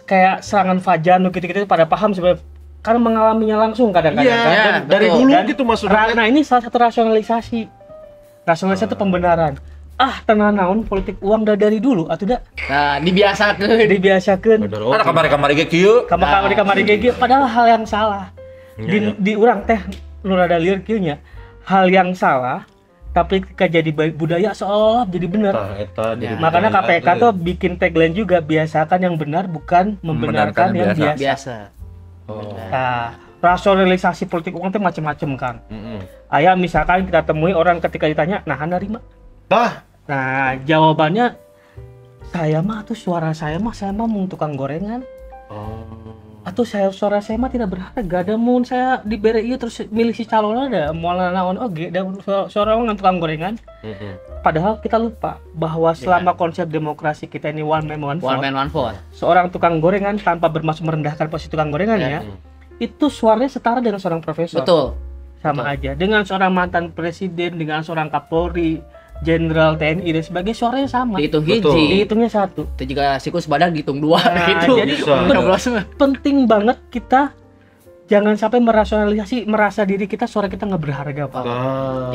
Kayak serangan Fajar nu gitu-gitu pada paham sebenarnya karena mengalaminya langsung kadang-kadang Iya, kan. Ya, dari betul. dulu Dan gitu maksudnya. Nah, ini salah satu rasionalisasi. Rasionalisasi itu pembenaran. Tenang naon politik uang dari dulu atuh da Nah, dibiasakeun. dibiasakeun. Bener, Ada kamari-kamari ge kieu. Kamari GG padahal hal yang salah. Di urang teh nu rada lieur kieu nya. Hal yang salah tapi ketika jadi budaya seolah jadi benar. Tah eta jadi Makanya budaya. KPK tuh bikin tagline juga biasakan yang benar bukan membenarkan yang biasa. Biasa. Oh. Nah, rasionalisasi politik uang teh macam-macam kan. Heeh. Aya misalkan kita temui orang ketika ditanya, "Nah, Anda nerima?" Tah, Nah, jawabannya saya mah tuh suara saya mah mau tukang gorengan. Atau suara saya mah tidak berharga. Ada mun saya diberi ieu terus milih si calon ada moal naon oge da suara orang tukang gorengan. Padahal kita lupa bahwa selama konsep demokrasi kita ini one man one One vote, man one vote. seorang tukang gorengan tanpa bermaksud merendahkan posisi tukang gorengannya, itu suaranya setara dengan seorang profesor. Betul. Sama aja. Dengan seorang mantan presiden, dengan seorang Kapolri, Jenderal TNI dan sebagainya suaranya sama. Dihitung Betul. hiji. Dihitungnya satu. Itu juga siklus badak dihitung 2 Nah, gitu. jadi bisa. penting banget kita jangan sampai merasionalisasi merasa diri kita suara kita nggak berharga Pak.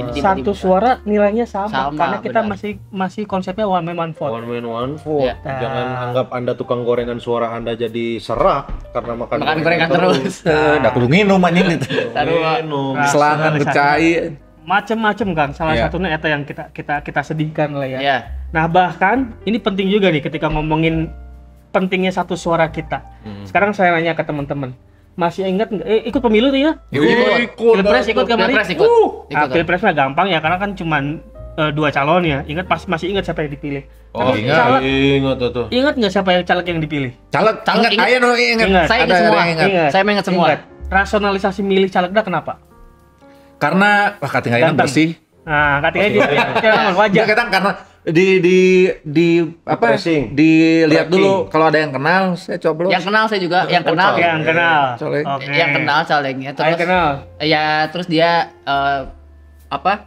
Jadi Satu tiba-tiba. suara nilainya sama, Sama, karena kita benar. masih konsepnya one man one vote. One man one vote. Ya. Jangan anggap Anda tukang gorengan suara Anda jadi serak karena makan Makan gorengan terus. Da kudu nginum anjing gitu. Minum. Nah, Selangan rasionalisasi. becai. Macem-macem kan, salah Iya. satunya eta yang kita sedihkan lah ya. Iya. Nah bahkan ini penting juga nih ketika ngomongin pentingnya satu suara kita. Sekarang saya nanya ke teman-teman, masih ingat nggak? Ikut pemilu tuh ya? Pilpres ikut kemarin? Pilpres ikut. Nah, pilpres mah gampang ya karena kan cuman 2 calon ya. Masih ingat siapa yang dipilih. Oh, Tapi ingat tuh. ingat nggak siapa yang caleg yang dipilih? Caleg Caleg ingat aya nu ingat. Ingat. Saya Ada ingat semua. yang ingat. Saya ingat semua. Rasionalisasi milih calegnya kenapa? Karena katingalina Ganteng. bersih. Nah, katanya dia Ya wajah. kadang karena di apa Tracing. dilihat Tracking. dulu kalau ada yang kenal saya coblos. Yang kenal saya juga, yang kenal. caleg. Yang kenal. Caleg. Oke. Yang kenal calegnya Saya terus. kenal. Ya terus dia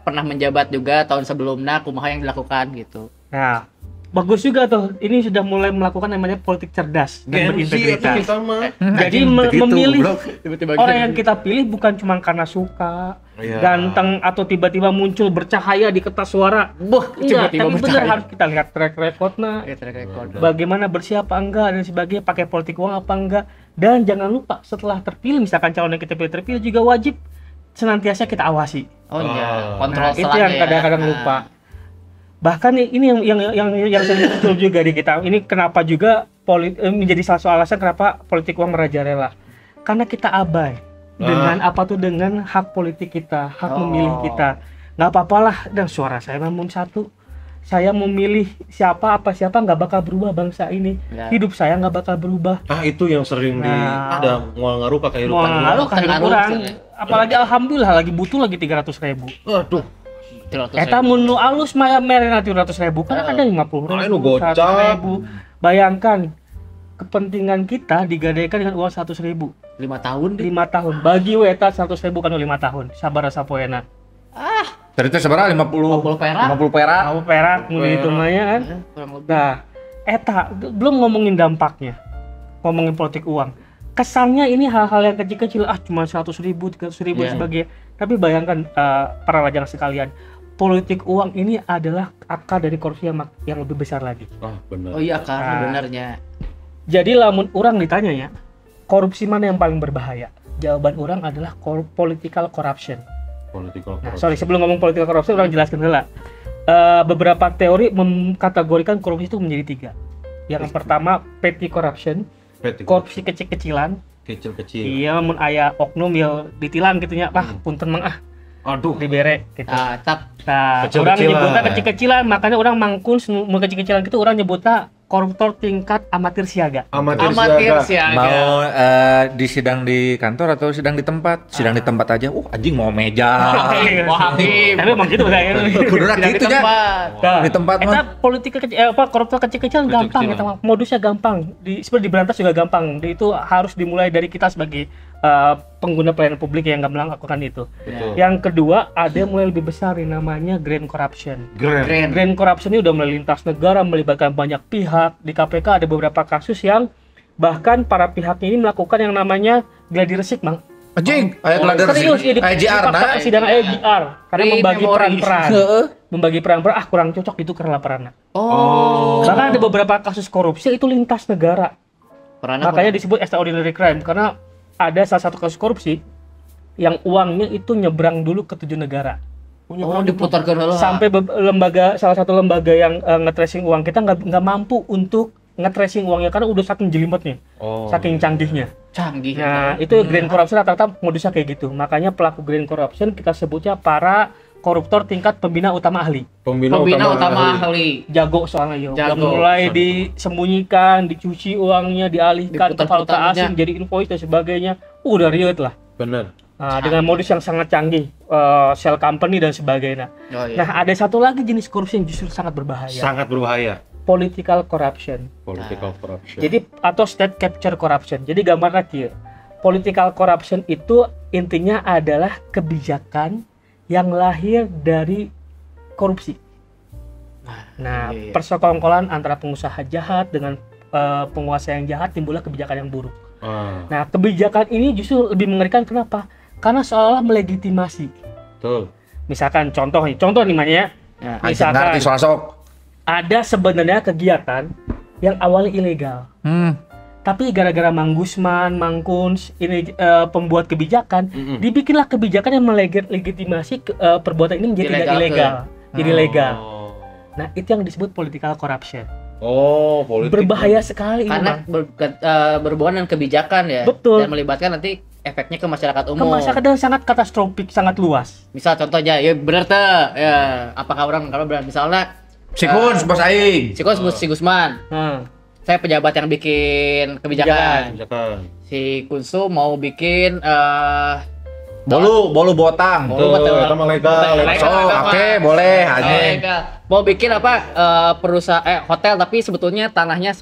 pernah menjabat juga tahun sebelumnya kumaha yang dilakukan gitu. Nah, bagus juga tuh. Ini sudah mulai melakukan namanya politik cerdas dan berintegritas. kita mah. Jadi Anjing, begitu, memilih goblok. Tiba-tiba orang yang kita pilih bukan cuma karena suka, Iya. ganteng atau tiba-tiba muncul bercahaya di kertas suara. Enggak, tiba-tiba tapi benar bercahaya. harus kita lihat track recordnya. Bagaimana bersih apa enggak dan sebagainya, pakai politik uang apa enggak. Dan jangan lupa setelah terpilih, misalkan calon yang kita pilih terpilih juga wajib senantiasa kita awasi. Oh iya, Oh. kontrol Nah, itu selangnya yang ya. kadang-kadang lupa. Bahkan ini yang sering muncul juga di kita. Ini kenapa juga menjadi salah satu alasan kenapa politik uang merajalela. Karena kita abai dengan hak politik kita, hak memilih kita. Nggak apa-apalah, dan suara saya namun satu. saya memilih siapa nggak bakal berubah bangsa ini. Ya. Hidup saya nggak bakal berubah. Itu yang sering ada ngaruh ke kehidupan Ngaruh orang. ke hidup Ngaruh, orang. maksudnya. Apalagi alhamdulillah lagi butuh lagi 300.000. Aduh, Eta mun nu alus maya merena 300.000 kan ada 50.000, Anu gocap. 100.000. Bayangkan kepentingan kita digadaikan dengan uang 100.000. 5 tahun deh. 5 tahun. Bagi we eta 100.000 kan 5 tahun. Sabar sapoena. Tadi teh seberapa 50 50 perak. 50 perak. Tahu perak mun dihitung mah ya kan. Kurang lebih. Nah, eta belum ngomongin dampaknya. Ngomongin politik uang. Kesannya ini hal-hal yang kecil-kecil, cuma 100.000, 300.000 Iya. sebagainya. Tapi bayangkan para lajang sekalian, politik uang ini adalah akar dari korupsi yang lebih besar lagi. Bener. Oh iya karena Nah. benernya. Jadi lamun orang ditanya ya, korupsi mana yang paling berbahaya? Jawaban orang adalah political corruption. Political Nah, corruption. sorry, sebelum ngomong political corruption, orang jelaskan dulu lah. Beberapa teori mengkategorikan korupsi itu menjadi 3. Yang pertama, petty corruption, korupsi kecil-kecilan. Kecil-kecil. Iya, mun aya oknum ya ditilang gitu nya. Punten mang Aduh, dibere gitu. Ah, tak Nah, Kecil-kecilan. orang nyebutnya kecil-kecilan, makanya orang mangkun mun kecil-kecilan gitu orang nyebutnya koruptor tingkat amatir siaga. amatir amatir siaga. siaga. Mau di sidang di kantor atau sidang di tempat? Sidang di tempat aja. Anjing mau meja. Wah, Habib. Tapi emang gitu saya. Beneran Tidak gitu di ya. tempat. Nah, Di tempat eta mah. politik koruptor kecil-kecilan gampang eta mah. Modusnya gampang. Sebenarnya diberantas juga gampang. Itu harus dimulai dari kita sebagai pengguna pelayanan publik yang nggak melakukan itu. Betul. Yang kedua, ada yang mulai lebih besar yang namanya grand corruption. Grand. Grand corruption ini udah mulai lintas negara, melibatkan banyak pihak. Di KPK ada beberapa kasus yang bahkan para pihak ini melakukan yang namanya gladi resik, Bang. Anjing, aya gladi Serius, resik. IJR fakta nah. persidangan IJR karena Free membagi memory. peran-peran. Membagi peran-peran kurang cocok itu karena perannya. Oh. Bahkan ada beberapa kasus korupsi itu lintas negara. Perannya Makanya disebut extraordinary crime karena ada salah satu kasus korupsi yang uangnya itu nyebrang dulu ke 7 negara. Oh, diputarkan dulu. Sampai salah satu lembaga yang nge-tracing uang kita nggak mampu untuk nge-tracing uangnya karena udah saking jelimetnya, saking canggihnya. Canggih. Nah, itu grand corruption rata-rata modusnya kayak gitu. Makanya pelaku grand corruption kita sebutnya para koruptor tingkat pembina utama ahli. Pembina utama ahli. Jago soalnya yo. Udah Jago. mulai disembunyikan, dicuci uangnya, dialihkan ke valuta Diputar-putarnya. asing, jadi invoice dan sebagainya. Udah riut lah. Bener. Nah, dengan modus yang sangat canggih, shell company dan sebagainya. Oh, iya. Nah, ada satu lagi jenis korupsi yang justru sangat berbahaya. Sangat berbahaya. Political corruption. Political corruption. Jadi atau state capture corruption. Jadi gambarnya kieu. Political corruption itu intinya adalah kebijakan yang lahir dari korupsi. Nah, iya. persekongkolan antara pengusaha jahat dengan penguasa yang jahat timbullah kebijakan yang buruk. Nah, kebijakan ini justru lebih mengerikan kenapa? Karena seolah melegitimasi. Betul. Misalkan contoh nih Manya ya. Anjing Misalkan ngarti soal sok. ada sebenarnya kegiatan yang awalnya ilegal. Tapi gara-gara Mang Gusman, Mang Kuns, ini pembuat kebijakan, dibikinlah kebijakan yang melegitimasi perbuatan ini menjadi tidak ilegal, jadi legal. Nah, itu yang disebut political corruption. Politik. Berbahaya sekali ini, Karena Bang. berhubungan dengan kebijakan ya. Betul. Dan melibatkan nanti efeknya ke masyarakat Ke umum. masyarakat dan sangat katastrofik, sangat luas. Misal contohnya, ya bener tuh. Ya, apakah orang kalau benar misalnya Sikun bos aing. si Gusman, Nah, saya pejabat yang bikin kebijakan. Misalkan. Si Kunsu mau bikin Bolu botang. Bolu. Tuh, itu mah legal. Legal. So, oke, boleh anjing. mau bikin perusahaan hotel tapi sebetulnya tanahnya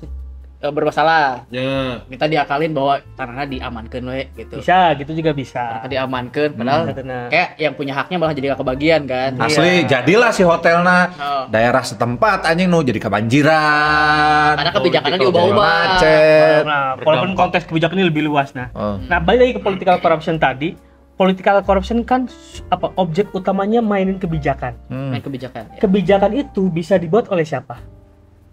bermasalah. Ya. Minta diakalin bahwa tanahnya diamankan we gitu. bisa, gitu juga bisa. Diamankan padahal Benar. kayak yang punya haknya malah jadi gak kebagian kan. Asli, jadilah si hotelna Oh. daerah setempat anjing nu jadi kebanjiran. Karena kebijakannya Political diubah-ubah. Macet. Nah, walaupun konteks kebijakan ini lebih luas. Nah, Oh. balik lagi ke political corruption tadi. Political corruption kan objek utamanya mainin kebijakan. Main kebijakan. Ya. Kebijakan itu bisa dibuat oleh siapa?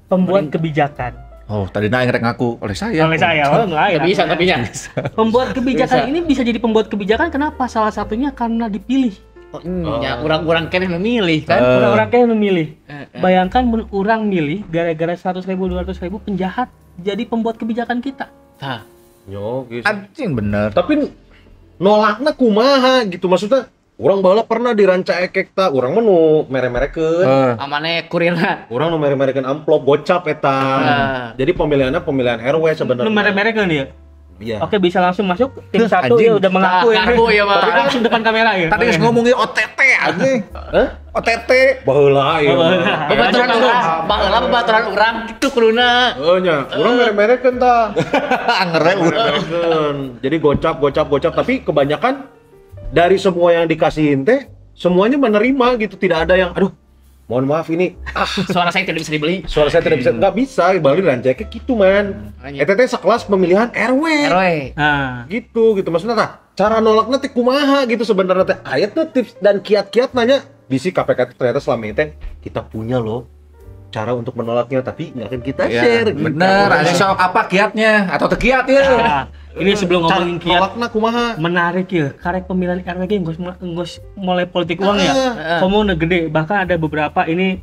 Pembuat kebijakan. Oh, tadi na rek ngaku oleh saya. Oleh saya, Nggak bisa tapi ya. Pembuat kebijakan ini bisa jadi pembuat kebijakan kenapa? Salah satunya karena dipilih. Ya orang-orang kan yang memilih kan. Orang-orang yang memilih. Eh. Bayangkan orang milih gara-gara 100.000, 200.000 penjahat jadi pembuat kebijakan kita. Nah, Yo, gitu. Anjing bener. Tapi nolaknya kumaha gitu, maksudnya Urang baheula pernah di Ranca Ekek ta, urang mah nu mere-merekeun. Amane kurirna. Urang nu mere-merekeun amplop gocap eta. Jadi pemilihannya pemilihan RW sebenarnya. Lu merek-merek kan ya? Iya. Oke, bisa langsung masuk tim 1 anjing. ya udah mengaku ya. Ngaku ya, Bang. Tapi kan langsung depan kamera ya. Tadi geus ngomongin OTT anjing. Hah? OTT. Baheula ieu. Babaturan urang, baheula babaturan urang kitu kuduna. Oh nya, urang mere-merekeun ta. Angere urang. Mere-merekeun. Jadi gocap tapi kebanyakan dari semua yang dikasihin teh semuanya menerima gitu, tidak ada yang aduh mohon maaf ini Suara saya tidak bisa dibeli. suara saya tidak bisa, nggak bisa Bali Ranca Ekek gitu man. Eta teh sekelas pemilihan RW. RW. Nah, Gitu maksudnya tah cara nolaknya teh kumaha gitu sebenarnya teh ayatnya tips dan kiat-kiat nanya bisi KPK ternyata selama ini teh kita punya loh cara untuk menolaknya tapi nggak akan kita share gitu. Bener, ada sok apa kiatnya atau teu kiat ya. nah, ini sebelum ngomongin kiat nolaknya kumaha menarik ya, karek pemilihan RW ge geus mulai politik uang ya. Komo udah gede, bahkan ada beberapa ini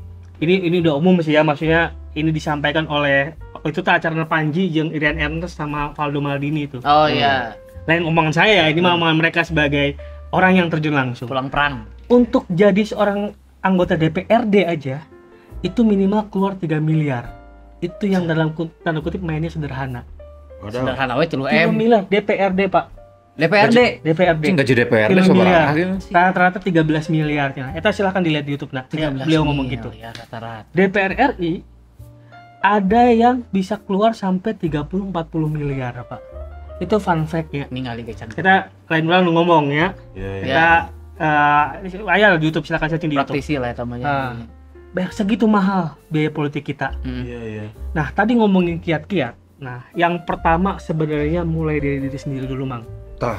udah umum sih ya, maksudnya ini disampaikan oleh itu tuh acara Panji jeung Irian Ernest sama Valdo Maldini itu. Oh iya. Lain omongan saya ya, ini mah omongan mereka sebagai orang yang terjun langsung. Pulang perang. Untuk jadi seorang anggota DPRD aja itu minimal keluar 3 miliar. Itu yang dalam tanda kutip mainnya sederhana. Sederhana we 3 3 M. miliar DPRD, Pak. DPRD. DPRD. Anjing gaji DPRD 3 miliar. sabaraha. Rata-rata 13 miliar. Nah, eta silahkan dilihat di YouTube nah. Beliau ngomong gitu. Ya rata-rata. DPR RI ada yang bisa keluar sampai 30-40 miliar, Pak. Itu fun fact ya. Ningali ge can. Kita lain ulang ngomong ya. Kita aya di YouTube silakan searching di YouTube. Praktisi lah eta mah. Segitu mahal biaya politik kita. iya Nah, tadi ngomongin kiat-kiat. Nah, yang pertama sebenarnya mulai dari diri sendiri dulu, Mang. tah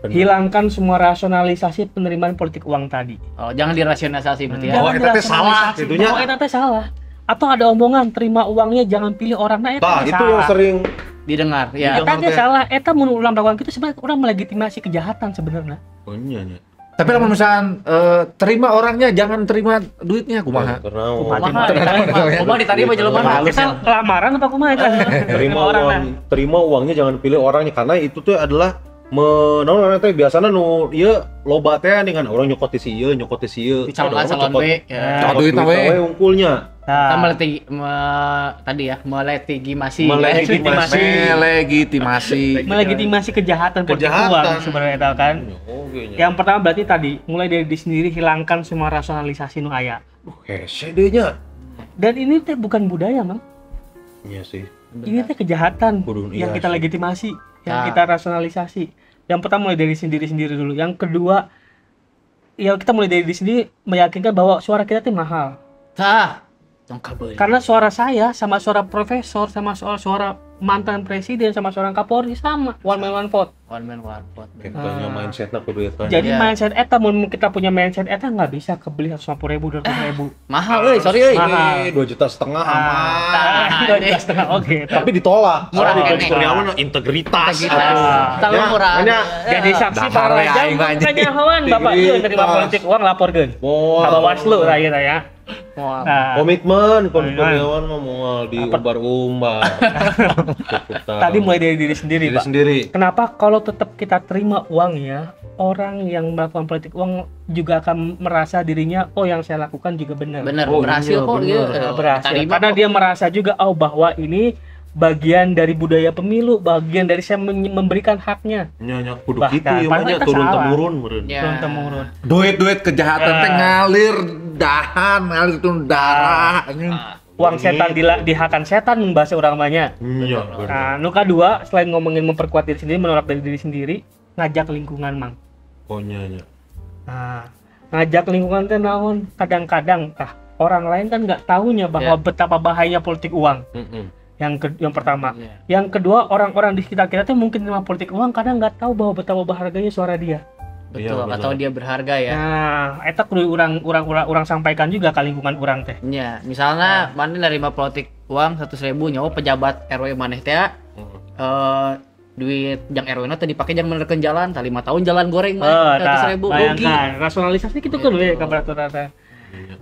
bener. Hilangkan semua rasionalisasi penerimaan politik uang tadi. Oh, jangan dirasionalisasi berarti ya. Oh, eta teh salah dirasionalisasi. itunya. Oh, eta teh salah. Atau ada omongan terima uangnya jangan pilih orang, nah eta Tah teh itu yang salah. sering Didengar ya. Eta teh salah. Eta mun ulang melakukan itu sebenarnya orang melegitimasi kejahatan sebenarnya. nya. Tapi kalau misalkan terima orangnya jangan terima duitnya kumaha. Karena Kumaha diterima jelema mah. Kita lamaran apa kumaha eta? terima uangnya jangan pilih orangnya karena itu tuh adalah naon teh biasana nu ieu loba teh dengan orang nyokot ti si ieu Dicalonkan salon B. Cokot duitna we. Unggulnya. Kita Nah, melegitimasi. melegitimasi kejahatan politik Kejahatan. uang sebenarnya eta kan. Oke nya. Yang pertama berarti tadi mulai dari diri sendiri, hilangkan semua rasionalisasi nu aya. Hese deui nya. Dan ini teh bukan budaya, Mang. Iya sih. Ini teh kejahatan Kudu, yang iya kita sih. legitimasi, yang Nah. kita rasionalisasi. Yang pertama mulai dari sendiri dulu. Yang kedua, ya kita mulai dari diri sendiri meyakinkan bahwa suara kita teh mahal. Tah. Tong kabel. Karena suara saya sama suara profesor sama suara mantan presiden sama seorang Kapolri sama, one man one vote. One man one vote. Kitanya mindsetna kudu eta. Jadi Iya. mindset eta mun kita punya mindset eta nggak bisa kebeli 150.000 200.000. Mahal euy, sorry euy. Mahal. 2,5 juta aman. Dua juta setengah oke. Tapi ditolak. Murah Soalnya kene. Kurniawan integritas. Terlalu murah. Jadi saksi Dahar para we aing mah, anjing. kanyahoan Bapak ieu nerima politik uang laporkeun. Ka Bawaslu raya ya. Moal. Nah, Komitmen Kurniawan mah moal diumbar-umbar. tadi mulai dari diri sendiri, diri Pak. sendiri. Kenapa kalau tetap kita terima uangnya, orang yang melakukan politik uang juga akan merasa dirinya oh yang saya lakukan juga benar. Bener, Oh, berhasil iya, kok bener. dia. Berhasil. Terima Karena kok. dia merasa juga oh bahwa ini bagian dari budaya pemilu, bagian dari saya memberikan haknya. Nya kudu Bahkan, kitu ya padahal nya kita turun salah. temurun meureun. Ya. Turun temurun. Duit kejahatan teh ngalir ngalir itu darah. Uang setan dihakan setan membahas orang banyak. Iya, bener. Nah, nu kedua selain ngomongin memperkuat diri sendiri, menolak dari diri sendiri, ngajak lingkungan, Mang. Oh nya. Nah, ngajak lingkungan teh naon? Kadang-kadang orang lain kan nggak tahunya bahwa betapa bahayanya politik uang. Yang pertama. Iya. Yang kedua, orang-orang di sekitar kita tuh mungkin terima politik uang kadang nggak tahu bahwa betapa berharganya suara dia. Betul, Iya, atau benar. dia berharga ya. Nah, eta kudu orang sampaikan juga ke lingkungan orang teh. Ya, misalnya mana nerima politik uang 100.000 nyawa pejabat RW maneh teh duit yang RW na teh dipake jangan menerken jalan, 5 tahun jalan goreng mah 100.000 rugi. Bayangkan, rasionalisasi gitu kan we kabar teh.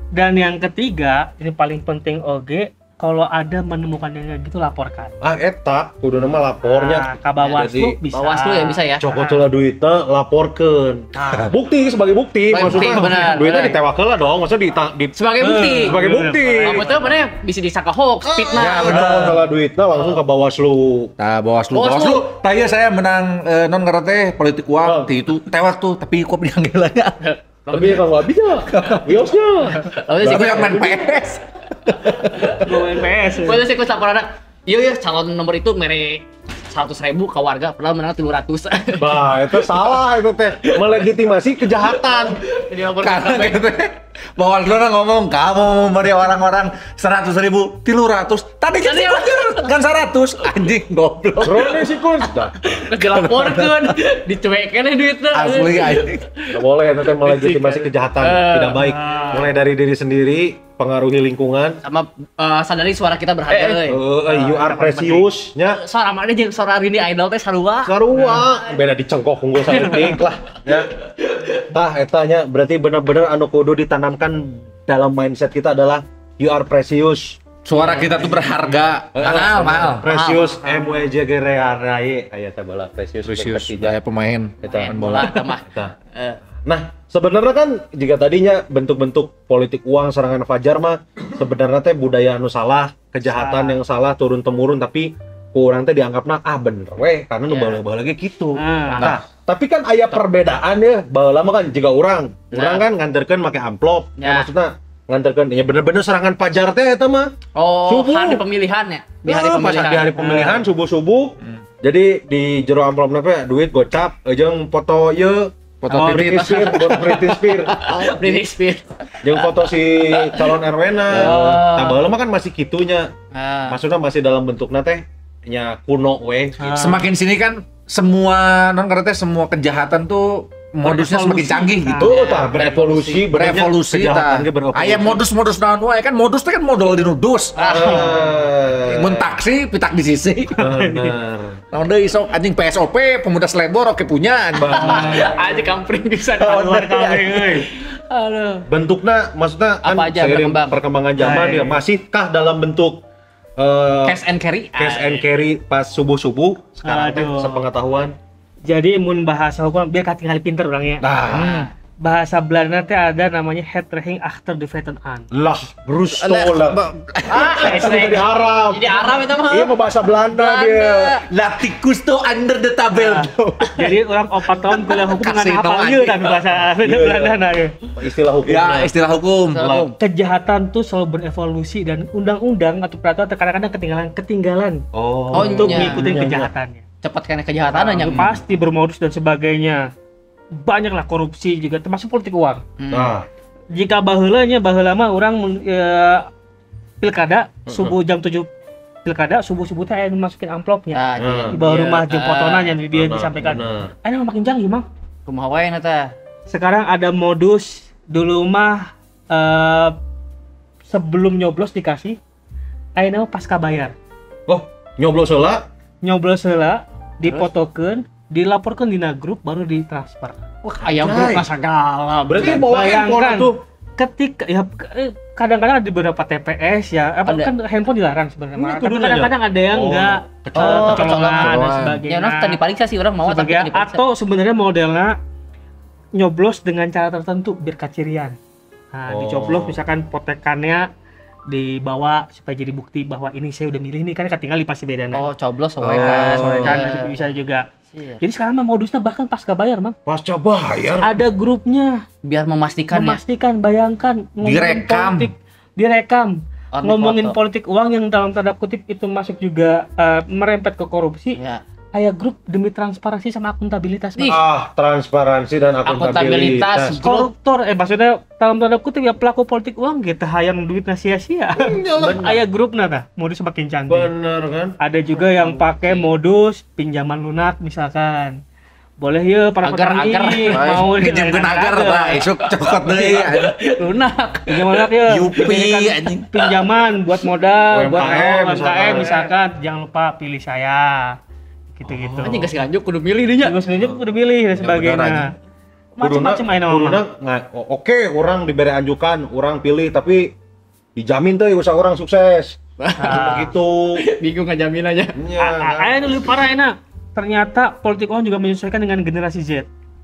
Dan yang ketiga, ini paling penting oge, kalau ada menemukan yang kayak gitu laporkan. Eta kudu nama lapornya. Ka Bawaslu bisa. Bawaslu ya bisa ya. Cokot lah duitnya laporkeun. Bukti sebagai bukti Sebagai maksudnya. bukti, benar, Duitnya benar. ditewakeun lah dong, maksudnya Sebagai bukti. sebagai bukti. Betul mana bisa disangka hoax, fitnah. Ya benar, kalau duitnya langsung ke Bawaslu. Nah, Bawaslu. Bawaslu. Tanya saya menang non ngerti politik uang itu tewak tuh tapi kok bilangnya. Tapi ya kalau bisa, biosnya. Lalu sih Tapi yang main PS. Gue main PS. Gue sih ikut laporan anak. Iya calon nomor itu mere 100.000 ke warga, padahal menang 300. Bah, itu salah itu teh. Melegitimasi kejahatan. Jadi lapor Karena gitu Bawaslu ngomong kamu memberi orang-orang 100.000 300 tadi kan 100 anjing goblok Rone sih kun. dilaporkan, dicuekin duitnya. asli anjing. Nggak boleh itu teh melegitimasi kejahatan. Tidak baik. Mulai dari diri sendiri, pengaruhi lingkungan. Sama sadari suara kita berharga. You are precious nya. Suara mana jeung suara Rini Idol teh sarua. Sarua beda dicengkok unggul saeutik lah ya. Tah eta nya berarti benar-benar anu kudu ditanamkan dalam mindset kita adalah you are precious. Suara kita tuh berharga mahal Precious MWJ Gerearai aya teh bala precious saya pemain eta Main bola mah. Eta. Nah, sebenarnya kan jika tadinya bentuk-bentuk politik uang serangan fajar mah sebenarnya teh budaya anu salah, kejahatan yang salah turun temurun tapi kurang teh dianggapna bener weh karena nu baheula lagi gitu. Nah, tapi kan aya perbedaan ya, baheula mah kan jika urang kan nganterkeun make amplop. Ya. Maksudnya nganterkeun ya bener-bener serangan fajar teh eta mah. Oh, Subuh. hari pemilihan ya. Di hari Pas pemilihan. di hari pemilihan subuh-subuh. Jadi di jero amplopna teh duit gocap jeung foto ieu foto Britney Spears, Britney Spears. Britney Spears. Jeung foto si calon RW-na. Tah baheula mah kan masih kitunya. Maksudnya masih dalam bentukna teh nya kuno we. semakin sini kan semua non ngerti semua kejahatan tuh modusnya semakin canggih gitu Tuh tah berevolusi, berevolusi kejahatan tah ge berevolusi. aya modus-modus naon wae kan modus teh kan modal di nudus mun taksi pitak di sisi Bener. naon deui sok anjing PSOP pemuda selebor oke punya Aja kampring bisa Keluar kami euy. Aduh. Bentuknya maksudnya kan Apa aja seiring berkembang? perkembangan zaman ya masihkah dalam bentuk Cash and carry. cash and carry pas subuh-subuh sekarang teh Aduh. sepengetahuan. Jadi mun bahasa hukum biar katingali pinter orangnya. Nah, Bahasa Belanda teh ada namanya het recht achter de feiten aan. lah Rusto lah. Jadi Arab. Jadi Arab itu mah. Iya mau bahasa Belanda dia. latikus tuh under the tabel Jadi orang 4 tahun kuliah hukum dengan Kasino hafal aja. ieu dan bahasa Belanda nah ieu. Istilah hukum. ya istilah hukum Kejahatan tuh selalu berevolusi dan undang-undang atau peraturan kadang-kadang ketinggalan Oh. untuk iya. ngikutin kejahatannya. Cepat karena kejahatan aja. Pasti bermodus dan sebagainya. Banyaklah korupsi juga termasuk politik uang. Nah, Jika baheula mah orang pilkada subuh jam 7 pilkada subuh-subuh teh aya nu masukin amplopnya. Nah, Di bawah iya. rumah jeung fotonya yang dia disampaikan. bener. Aya makin canggih, Mang. Kumaha wae eta. Sekarang ada modus dulu mah sebelum nyoblos dikasih aya nama pasca bayar. Oh, nyoblos heula. Nyoblos heula, difotokeun, dilaporkan di grup baru ditransfer. Wah, ayam Anjay. grup segala. Berarti bawa handphone Bayangkan tuh. ketika ya kadang-kadang ada di beberapa TPS ya, Ada. kan handphone dilarang sebenarnya. Ini Tapi kudunya kadang-kadang ada yang Oh, enggak kecolongan dan kecolongan. sebagainya. Ya, nah, tadi paling sih orang mau tapi Sebagai- tadi diperiksa. atau sebenarnya modelnya nyoblos dengan cara tertentu biar kacirian. Nah, Oh. dicoblos misalkan potekannya dibawa supaya jadi bukti bahwa ini saya udah milih nih kan ketinggal pasti beda Oh, coblos wae kan. kan bisa juga. Iya. Jadi sekarang mah modusnya bahkan pasca bayar, Mang. Pasca bayar. Ada grupnya Biar memastikan ya. memastikan, bayangkan ngomongin Direkam. politik, direkam. Oh, Ngomongin difoto. politik uang yang dalam tanda kutip itu masuk juga merempet ke korupsi. Ya. Aya grup demi transparansi sama akuntabilitas. Mang. Ih. Transparansi dan akuntabilitas. Akuntabilitas. Koruptor maksudnya dalam tanda kutip ya pelaku politik uang gitu hayang duitnya sia-sia. Aya grupna tah modus semakin canggih. Bener kan? Ada juga yang pakai modus pinjaman lunak misalkan. Boleh ya para Agar- petani agar. mau pinjamkeun agar lah esuk cokot deui Lunak. pinjaman lunak ya. Yupi, Dijadikan anjing. pinjaman buat modal, buat UMKM UMKM misalkan. misalkan. Jangan lupa pilih saya. Gitu-gitu. Anjing geus lanjut kudu milih dinya. Terus sendiri udah pilih dan sebagainya. Macam-macam aja nama. Oke, orang diberi anjukan, orang pilih tapi dijamin tuh usaha orang sukses. Begitu. Bingung ngajaminannya. Iya. Ayo dulu parah enak. Ternyata politik uang juga menyesuaikan dengan generasi Z.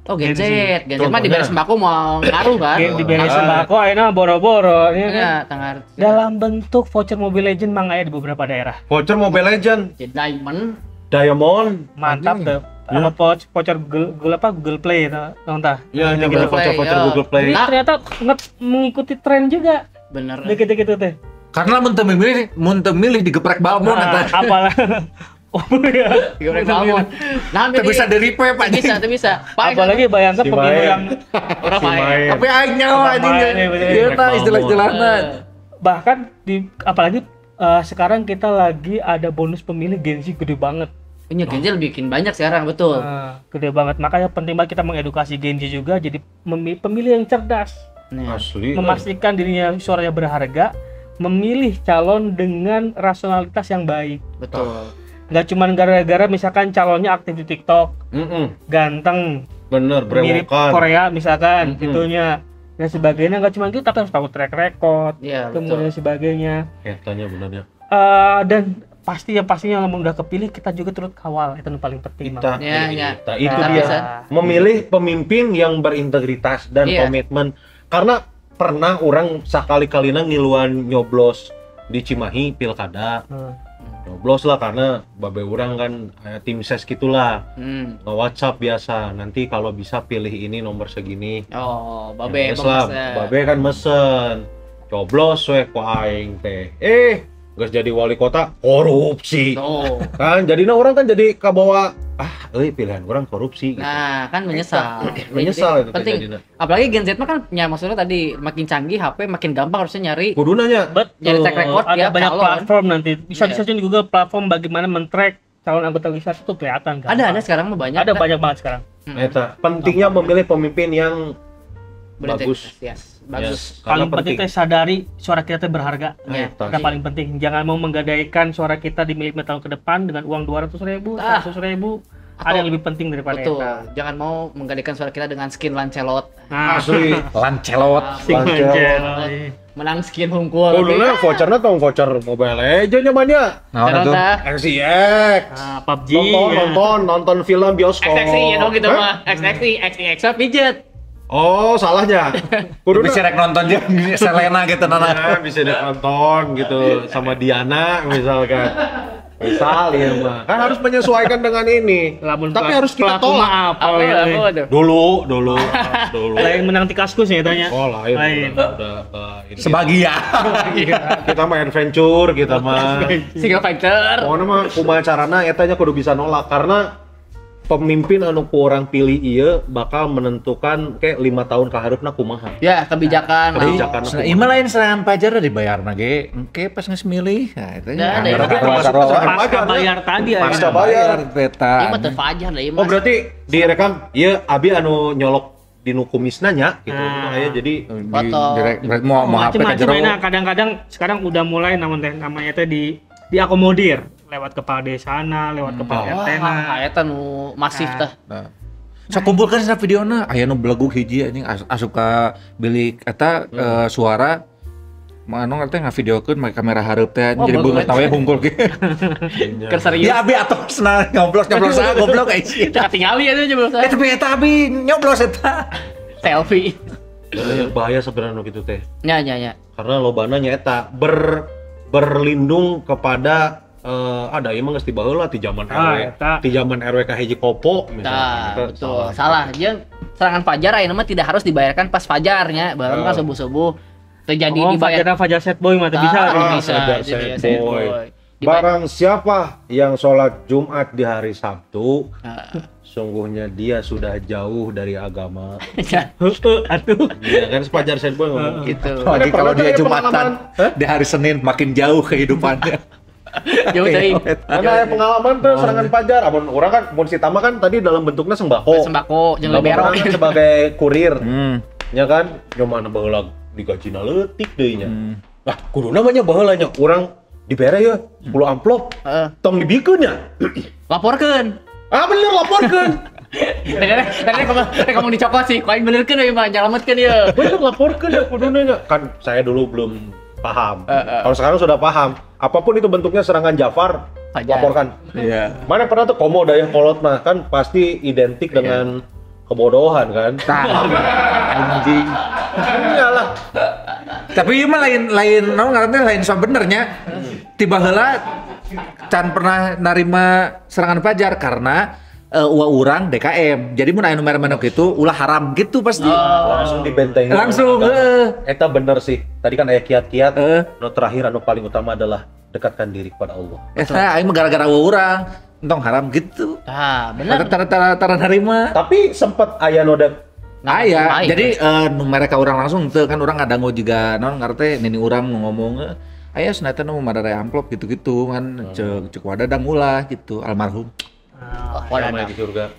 Oh Gen Z, Gen Z mah Contohnya. diberi sembako mau ngaruh kan? Di beres sembako ayeuna boro-boro ya kan. Iya, tanggar. Dalam bentuk voucher Mobile Legend mang aya di beberapa daerah. Voucher Mobile Legend, Diamond. Mantap tuh. Apa voucher Google Play tah. Ya, Gitu. juga voucher ya. Google Play. Ini ternyata mengikuti tren juga. Bener. Dikit-dikit teh. Karena mun teu milih digeprek balmon eta. Apalah. Oh iya. Goreng balmon. Nah, Teu bisa di-replay Pak. bisa. Apalagi bayangkan Si pemilu Maen. yang orang main. Main. Tapi aing nyawa anjing. Main, ya, bener. Ieu tah istilah-istilahna. bahkan apalagi sekarang kita lagi ada bonus pemilih Gen Z gede banget. Punya Gen Z bikin banyak sekarang, betul. Gede banget. Makanya penting banget kita mengedukasi Gen Z juga jadi pemilih yang cerdas. Nah, Asli. Memastikan dirinya suaranya berharga, memilih calon dengan rasionalitas yang baik. betul. Nggak cuma gara-gara misalkan calonnya aktif di TikTok, ganteng, Bener, mirip brewokan. Korea misalkan, itunya dan sebagainya. Nggak cuma gitu, tapi harus tahu track record, Iya, kemudian betul. sebagainya. Etanya benernya. Dan pastinya kalau udah kepilih kita juga turut kawal, itu yang paling penting. Kita, Bang. Ya. itu Nah, dia. bisa. Memilih pemimpin yang berintegritas dan Iya. komitmen. Karena pernah orang sakali-kalina ngiluan nyoblos di Cimahi pilkada. Nyoblos lah karena babe orang kan tim ses gitulah. Nge-WhatsApp biasa. Nanti kalau bisa pilih ini nomor segini. Oh, Ya, babe, wes lah, babe kan mesen. Coblos we ku aing teh. Geus jadi wali kota korupsi. Oh. Kan jadinya orang kan jadi kabawa pilihan orang korupsi gitu. Nah, kan menyesal. Menyesal itu teh penting. jadina. Apalagi Gen Z mah kan ya maksudnya tadi makin canggih HP makin gampang harusnya nyari. Kudu nanya. Jadi track record ada ya, banyak calon. platform nanti. Bisa Iya. di Google platform bagaimana men-track calon anggota legislatif itu kelihatan kan. Ada sekarang mah banyak. Ada banyak banget sekarang. Eta pentingnya memilih pemimpin yang bagus. Yes, bagus. Yes, karena Paling penting teh sadari suara kita teh berharga. Ya. Eta. Itu paling penting. Jangan mau menggadaikan suara kita di milik tahun ke depan dengan uang 200.000, 100.000. Ada yang lebih penting daripada Betul. eta. Jangan mau menggadaikan suara kita dengan skin Lancelot. Nah, Asli. Lancelot. sing Lancar. manjel. Menang skin hungkul. Kudunya vouchernya tong voucher Mobile Legends nya banyak. Naon atuh? XCX. Nah, PUBG. Nonton film bioskop. XXI ya dong gitu Hah? mah. XXI, XX pijet. Oh, salahnya. Kudu Bisa rek nonton jeung Selena gitu nana. ya, bisa nonton gitu sama Diana misalkan. Misal ya mah. Kan harus menyesuaikan dengan ini. Lamun Tapi harus kita pelaku tolak. mah apa Apa ya? ya? Apa tuh? Dulu. Lain menang di kaskus ya tanya. Oh, lain. Lain. Udah ini. Sebagian. Kita mah adventure kita mah. Single fighter. Pokoknya mah kumaha carana eta nya kudu bisa nolak karena pemimpin anu ku orang pilih ieu bakal menentukan kayak 5 tahun ka hareupna kumaha. Ya, kebijakan. Kebijakan. Nah, ieu mah lain serangan pajar dibayarna ge. Engke pas geus milih. Nah, itu Nah, ada anggar yang karo-karo. termasuk Pasca Pajar, bayar tadi ya. Pasca ya. bayar. Beta. Ini mah teu fajar da ieu Oh mah. berarti direkam ieu abi anu nyolok dinu kumisna nya gitu. Nah. Aya jadi Foto. Direct mau HP ka Macem-macem jero. enak. Kadang-kadang sekarang udah mulai namanya teh diakomodir lewat kepala desana, lewat kepala Wah, RT-na. eta nu masif tah. Nah. Sok kumpulkan sana videona, aya nu belegug hiji anjing asup ka bilik eta suara anu teh ngavideokeun make kamera hareup teh Oh, jadi bagus. beungeut tawe hungkul ge. Keur serius. Ya abi atosna nyoblos goblok aya. Ketinggali eta aja belum Tapi eta abi nyoblos eta. selfie. bahaya sebenarnya nu kitu teh. Ya. Karena lobana nya eta berlindung kepada ada emang geus tibaheula ti zaman RW. eta. Ti zaman RW ka hiji kopo Nah, misalnya. Eta betul. Salah. Jeung serangan fajar ayeuna mah tidak harus dibayarkan pas fajarnya. Bareng kan subuh-subuh terjadi Oh, dibayar. Fajar set boy mah teu bisa. Ah, bisa. Fajar Jadi set set boy. boy. Barang siapa yang sholat Jumat di hari Sabtu, Nah. sungguhnya dia sudah jauh dari agama. Atuh. Iya kan sepajar set boy ngomong Gitu. Apalagi Ada kalau pernah dia ada Jumatan pengalaman? di hari Senin makin jauh kehidupannya. Jauh teuing. Karena ada pengalaman tuh serangan pajar. Amun orang kan mun si Tama kan tadi dalam bentuknya sembako. Sembako jeung Lamun libero. orang kan sebagai kurir. Ya kan, nyoman baheula digajina leutik deui nya. Lah, kudu namanya baheula nya urang dibere ya 10 amplop. Heeh. Tong dibikeun nya. Laporkeun. Ah bener laporkeun. Tadi kamu dicokot sih, koin benerkeun we mah nyalametkeun ieu. Bener laporkeun ya kuduna nya. Kan saya dulu belum paham. Kalau sekarang sudah paham. apapun itu bentuknya serangan Jafar, Fajar. laporkan. Iya. Mana pernah tuh komo daya kolot mah kan pasti identik dengan kebodohan kan? Anjing. Iyalah. Tapi ieu mah lain naon ngaranna lain so benernya. Tiba heula can pernah narima serangan fajar karena urang DKM. Jadi mun aya nu mere-mere gitu ulah haram gitu pasti. Langsung dibenteng. Langsung, Eta bener sih. Tadi kan aya kiat-kiat. Heeh. No terakhir anu paling utama adalah dekatkan diri kepada Allah. Eta aing mah gara-gara urang entong haram gitu. Ah, bener. Tara narima. Tapi sempat aya no Aya, jadi nu mereka orang langsung teu kan orang ngadangu juga naon ngarti nini urang ngomong aya sunatan nu madare amplop gitu-gitu kan cek wadadang ulah gitu almarhum. Sama di surga.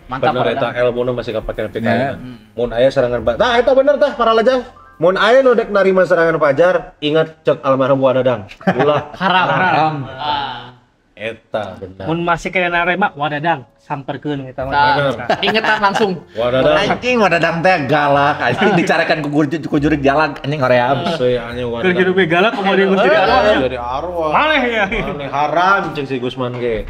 Mantap Bener eta Wadadang. ilmu masih kapake PKN. Ya. Mun aya serangan fajar. Nah, eta bener tah para lajang. Mun aya nu dek narima serangan fajar, ingat cek almarhum Wadadang. Ulah Haram. Ah. eta bener. Mun masih kena narema wadadang samperkeun eta mah. Bener. Ingetan langsung. Wadadang. Anjing wadadang teh galak anjing dicarakan ku jurig jalan anjing hoream. Seueuhnya Keur Wadadang. juru begala komo di masjid arwah. Dari arwah. Maleh ya. Maneh haram ceng si Gusman ge.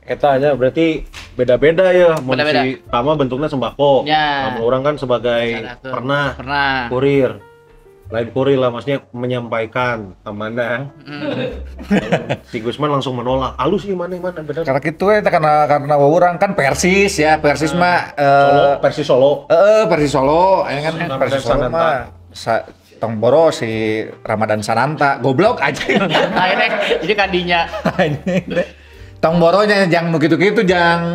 Eta nya berarti beda-beda ya. Mun Beda-beda. si Tama bentuknya sembako. Ya. Namun orang kan sebagai Salah tuh. pernah Pernah. kurir. Lain kurir lah maksudnya menyampaikan amanah. Si Gusman langsung menolak. Alus sih mana bener. Karena gitu eta karena urang kan Persis ya, Persis mah Solo, versi Solo. Persis Solo, aya kan Ramadan Persis Solo Sananta. mah tong boro si Ramadan Sananta goblok aja. Akhirnya jadi kandinya. Anjing deh. Tong boronya jang nu gitu-gitu jang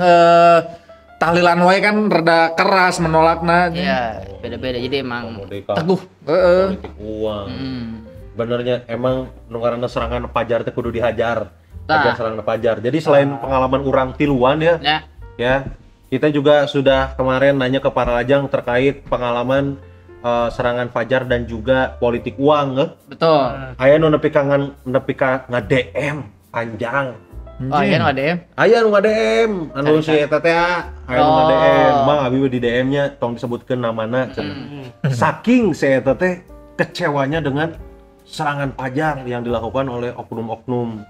tahlilan wae kan rada keras menolakna. Iya, beda-beda. Jadi emang Merdeka. teguh. Heeh. Politik uang. Hmm. Benernya emang nu ngaranna serangan fajar teh kudu dihajar. Tah. Hajar serangan fajar. Jadi selain pengalaman orang tiluan ya, Ya. kita juga sudah kemarin nanya ke para lajang terkait pengalaman serangan fajar dan juga politik uang. Betul. Aya nu nepi ka nge-DM panjang. Oh, iya no ADM. Aya nu nge-DM anu si eta teh aya nu Oh. nge-DM, Bang abi di DM-nya tong disebutkeun namana cenah. Saking si eta teh kecewanya dengan serangan fajar yang dilakukan oleh oknum-oknum.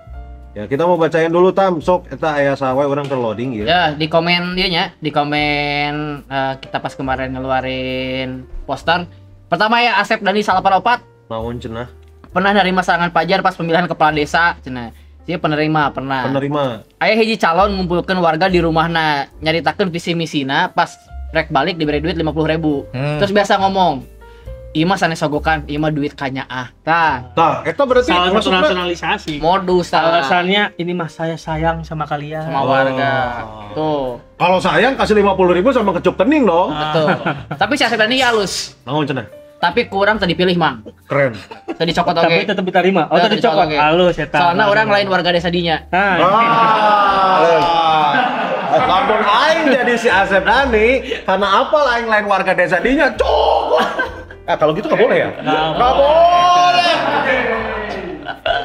Ya, kita mau bacain dulu Tam, sok eta aya sawe orang terloading ya. Ya, di komen dia nya, di komen kita pas kemarin ngeluarin poster. Pertama ya Asep Dani 804 Naon cenah? pernah nerima serangan fajar pas pemilihan kepala desa cenah. Dia pernah. Penerima. Aya hiji calon ngumpulkeun warga di rumahna nyaritakeun visi misina pas rek balik diberi duit 50.000. Terus biasa ngomong, "Ieu mah sanes sogokan, ieu mah duit kanyaah." Tah, Tah, eta berarti Salah satu maksudna nasionalisasi. modus tah Alasannya ini mah saya sayang sama kalian. sama warga. Tuh, kalau sayang kasih 50.000 sama kecup kening dong. betul. Tapi si Asep Dani ya halus. Naon cenah? Tapi kurang tadi pilih, Mang. Keren. Tadi cokot Tapi oke. tetap diterima. Oh, Ya, tadi dicokot cokot. oge. Halus eta. Soalnya orang lain warga desa dinya. Nah, Lamun aing jadi si Asep Dani, karena apa lain warga desa dinya? Cok. Kalau gitu nggak boleh ya? Nggak boleh.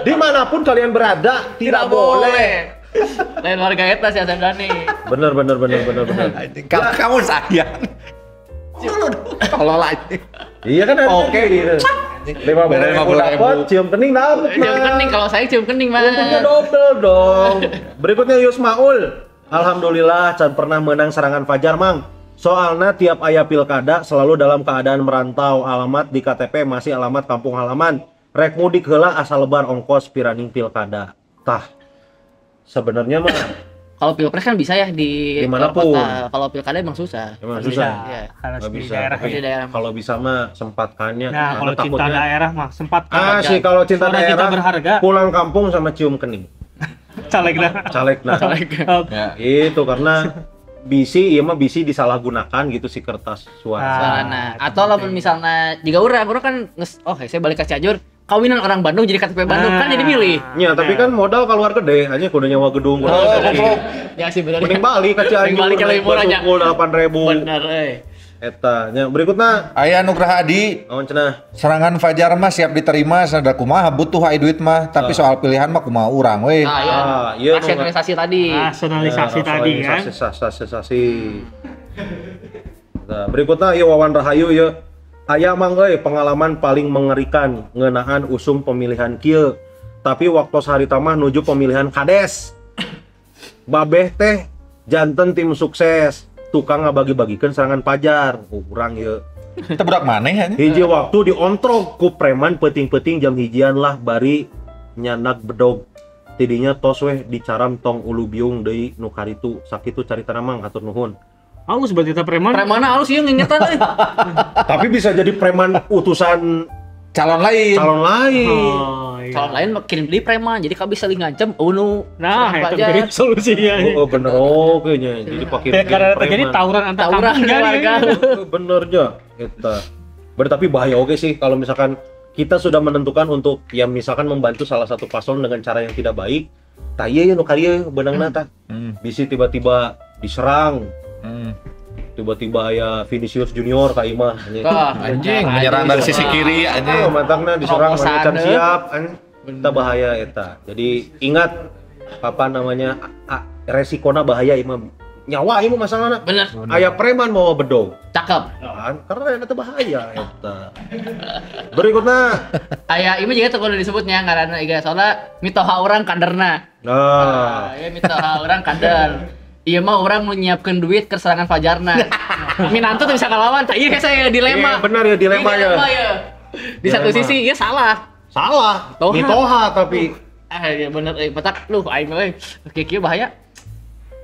Dimanapun kalian berada, tidak boleh. Lain warga eta si Asep Dani. Bener. Kamu sayang. Kalau lagi. Iya kan oke gitu. 50.000 dapat, cium kening dapat. Cium kening, kalau saya cium kening mah. Untungnya double dong. Berikutnya Yusmaul. Alhamdulillah can pernah menang serangan fajar, Mang. Soalnya tiap aya pilkada selalu dalam keadaan merantau. Alamat di KTP masih alamat kampung halaman. Rek mudik heula asal lebar ongkos piraning pilkada. Tah. Sebenarnya mah Kalau pilpres kan bisa ya di Dimanapun. kota. Kalau pilkada emang susah. emang Bisa. susah. Iya. harus Nggak di bisa. daerah. Tapi Di daerah. kalau bisa mah sempatkannya. Nah, kalau Karena cinta daerah mah sempat sih kalau cinta Suara kita daerah berharga. pulang kampung sama cium kening. calegna. Caleg nah. Oh, Ya. Itu karena bisi, iya mah bisi disalahgunakan gitu si kertas suara. Suarana. Atau lamun misalnya jika orang kan saya balik ke Cianjur, kawinan orang Bandung jadi KTP Bandung kan jadi milih. Ya, tapi kan modal keluar gede, hanya kudu nyawa gedung. Ya sih bener. Mending balik ke Cianjur. Mending balik ke naik Limpur aja. basukul 8.000. Bener Eta, nya berikutnya Aya Nugraha Hadi, naon cenah? serangan fajar mah siap diterima sadar kumaha butuh aya duit mah, tapi soal pilihan mah kumaha urang we. Nah, ya. iya Rasionalisasi tadi. nasionalisasi tadi kan. Rasionalisasi. Nah, berikutnya ieu Wawan Rahayu ieu. Aya mang euy pengalaman paling mengerikan ngeunaan usum pemilihan kieu. tapi waktu hari tamah nuju pemilihan kades. Babeh teh janten tim sukses, tukang ngabagi-bagikeun serangan pajar. Urang ieu. Kita budak maneh nya. Hiji waktu diontrog ku preman peuting-peuting jam hijian lah bari nyanak bedog. Tidinya tos weh dicaram tong ulu biung deui nu karitu sakitu carita mang atur nuhun. Halus berarti eta preman. Premana halus ieu ngingetan euy. Tapi bisa jadi preman utusan Calon lain. calon lain. Oh, iya. Kalau lain makin beli preman, jadi kau bisa ngancem unu. Nah, serangan itu pajar. jadi solusinya. Oh, bener oke nya. Jadi pakai Ya, karena terjadi tawuran antar Tawuran kampung jadi. warga. Bener aja kita. Berarti tapi bahaya oke sih kalau misalkan kita sudah menentukan untuk yang misalkan membantu salah satu paslon dengan cara yang tidak baik. Tah ieu nu karieu beunangna tah. Bisi tiba-tiba diserang. Tiba-tiba aya Vinicius Junior ka imah Anjing menyerang dari sisi kiri anjing. mantangna diserang Terobosan, can siap kita bahaya eta. Jadi ingat apa namanya resikona bahaya imah nyawa imah masalahna. Bener. Aya preman mau bedog. Cakep. Kan karena eta bahaya eta. Berikutnya Aya ini juga tuh kalau disebutnya ngaranna iga soalnya mitoha orang kaderna. nah Ya mitoha orang kader. Iya mah orang menyiapkan duit ke serangan fajarna. Minantu tuh bisa ngelawan. Tah iya saya dilema. Iya, benar ya dilema ya. Di satu Dilema. sisi iya salah. salah Toha. mitoha tapi Ya bener petak lu aing euy. Kieu bahaya.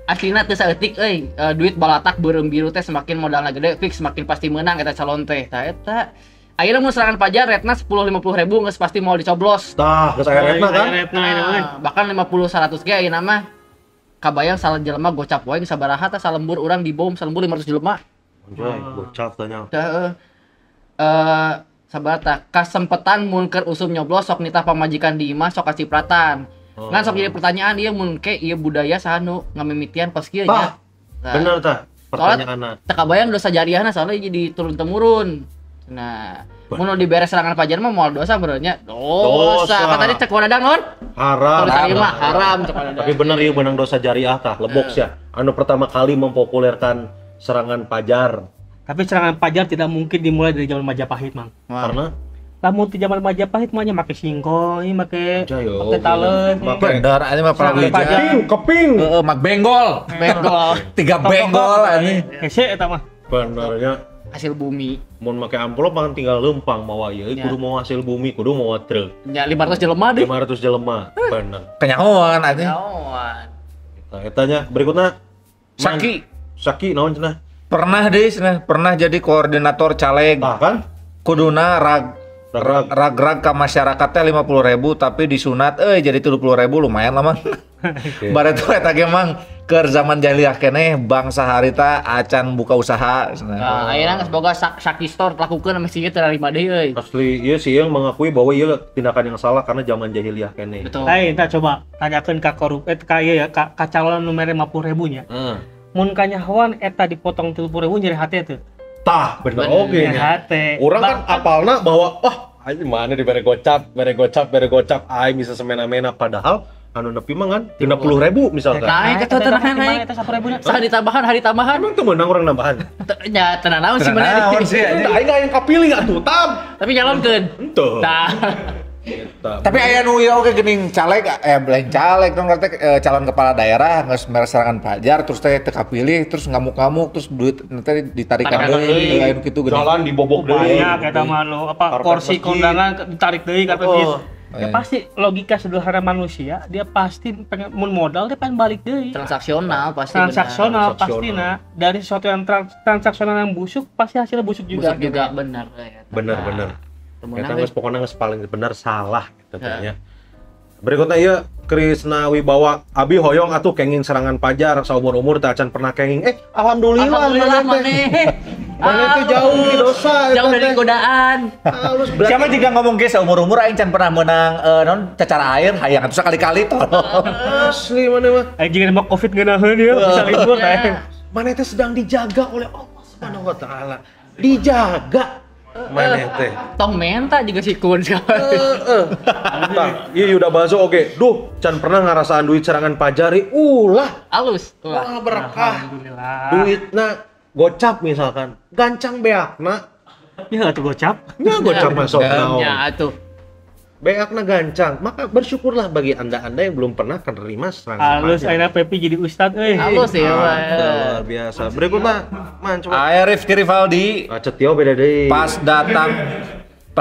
Aslina teu saeutik euy, duit balatak beureum biru teh semakin modalna gede fix semakin pasti menang eta calon teh. Tah eta ayeuna mun serangan pajar retna 10-50 ribu geus pasti mau dicoblos. tah geus aya retna kan Retna ini mah. Bahkan 50-100 ge ayeuna mah kabayang salah jelema gocap wae sabaraha tah salembur urang dibom salembur 500 jelema. anjay gocap tanya Tah sabarata kasempetan mun keur usum nyoblos sok nitah pamajikan di imah sok kacipratan. Ngan sok jadi pertanyaan ieu mun ke ieu budaya saha nu ngamimitian pas kieu nya. Tah, bener tah pertanyaanna Teu kabayang dosa jariahna soalnya jadi turun-temurun. Nah, mun diberes serangan pajar mah moal dosa benernya. Dosa. Kan tadi cek wadadang non? haram Kalau diterima haram cek wadadang. tapi bener ieu benang dosa jariah tah lebok sia anu pertama kali mempopulerkan serangan pajar Tapi serangan pajar tidak mungkin dimulai dari zaman Majapahit, Mang. karena Lamun di zaman Majapahit mah nya make singkong, make Jayo, make talen. make- Bener anjing mah Serangan Prawija. pajar. keping Mak benggol. Benggol 3 benggol anjing. Hese eta mah. benernya hasil bumi. mun make amplop mah tinggal lempang mawa ieu Ya. kudu mau hasil bumi kudu mau truk Nya 500 jelema deh. 500 jelema bener Kenyahoan anjing. Naon? nah etanya berikutnya Saki naon cenah Pernah deh, pernah jadi koordinator caleg. tah kan Kuduna Rag. rag ka masyarakatnya 50.000 tapi disunat jadi 30.000 lumayan lah mang. Bare tuh eta ge mang keur zaman jahiliyah keneh bangsa harita acan buka usaha. Nah, ayeuna geus boga Saki Store lakukeun ame sieu teu narima deui euy. asli ieu sih yang mengakui bahwa ieu tindakan yang salah karena zaman jahiliyah keneh Betul. Entah coba tanyakeun ka korup ka ieu ya ka calon nu mere 50.000 nya. Mun kanyahoan eta dipotong 30.000 nyeri hate teu. tah bener Bener. oke Nyeri nya hate. orang kan apalna bahwa anjing mana di bere gocap aing bisa semena-mena padahal anu nepi mah kan 30.000 misalkan Nah, itu tenang naik. Eta 10.000 nya. Sah ditambahan, hari tambahan. emang teu meunang orang nambahan Ya, tenang naon sih Tenang bener. naon sih, anjing. aing aya yang kapilih atuh tam Tapi nyalonkeun. henteu Tah. eta Tapi aya nu ieu oge geuning caleg belain caleg dong berarti calon kepala daerah geus mere serangan pajar terus teh teu kapilih terus ngamuk-ngamuk terus duit nanti ditarikan Tarikan deui. deui aya nu kitu geuning. jalan dibobok deui Banyak eta mah nu apa Karpet kursi masjid. kondangan ditarik deui ka masjid. Ya Eh. pasti logika sederhana manusia, dia pasti pengen mun modal dia pengen balik deui. Transaksional pasti Transaksional Transaksional. pastina dari sesuatu yang transaksional yang busuk pasti hasilnya busuk benar. juga. Busuk juga benar. bener Temenan eta we. geus pokona geus paling bener salah gitu nya berikutnya ieu Krisna Wibawa abi hoyong atuh kenging serangan pajar saumur-umur teh acan pernah kenging alhamdulillah Alhamdulillah maneh teh maneh. maneh teh jauh di dosa Jauh dari godaan. halus Siapa jika ngomong ge seumur-umur aing can pernah menang non cacara air hayang atuh sekali-kali tolong. asli maneh mah Anjing mah Covid ngeunaheun ya, bisa libur teh. maneh teh sedang dijaga oleh Allah Subhanahu wa taala dijaga maneh teh Tong menta juga si kun sekali. tah ieu udah bazo oge duh can pernah ngarasaan duit serangan pajari ulah Halus. wah berkah Alhamdulillah. duitna gocap misalkan gancang beakna Ya atuh gocap. nya gocap masuk naon Ya atuh. beakna gancang. Maka bersyukurlah bagi Anda-anda yang belum pernah menerima serangan Halus fajar. ayeuna Pepi jadi ustad euy. Halus ya, Pak. Luar biasa. Berikutnya, man coba. Rifki Rivaldi Acet yo beda deui. pas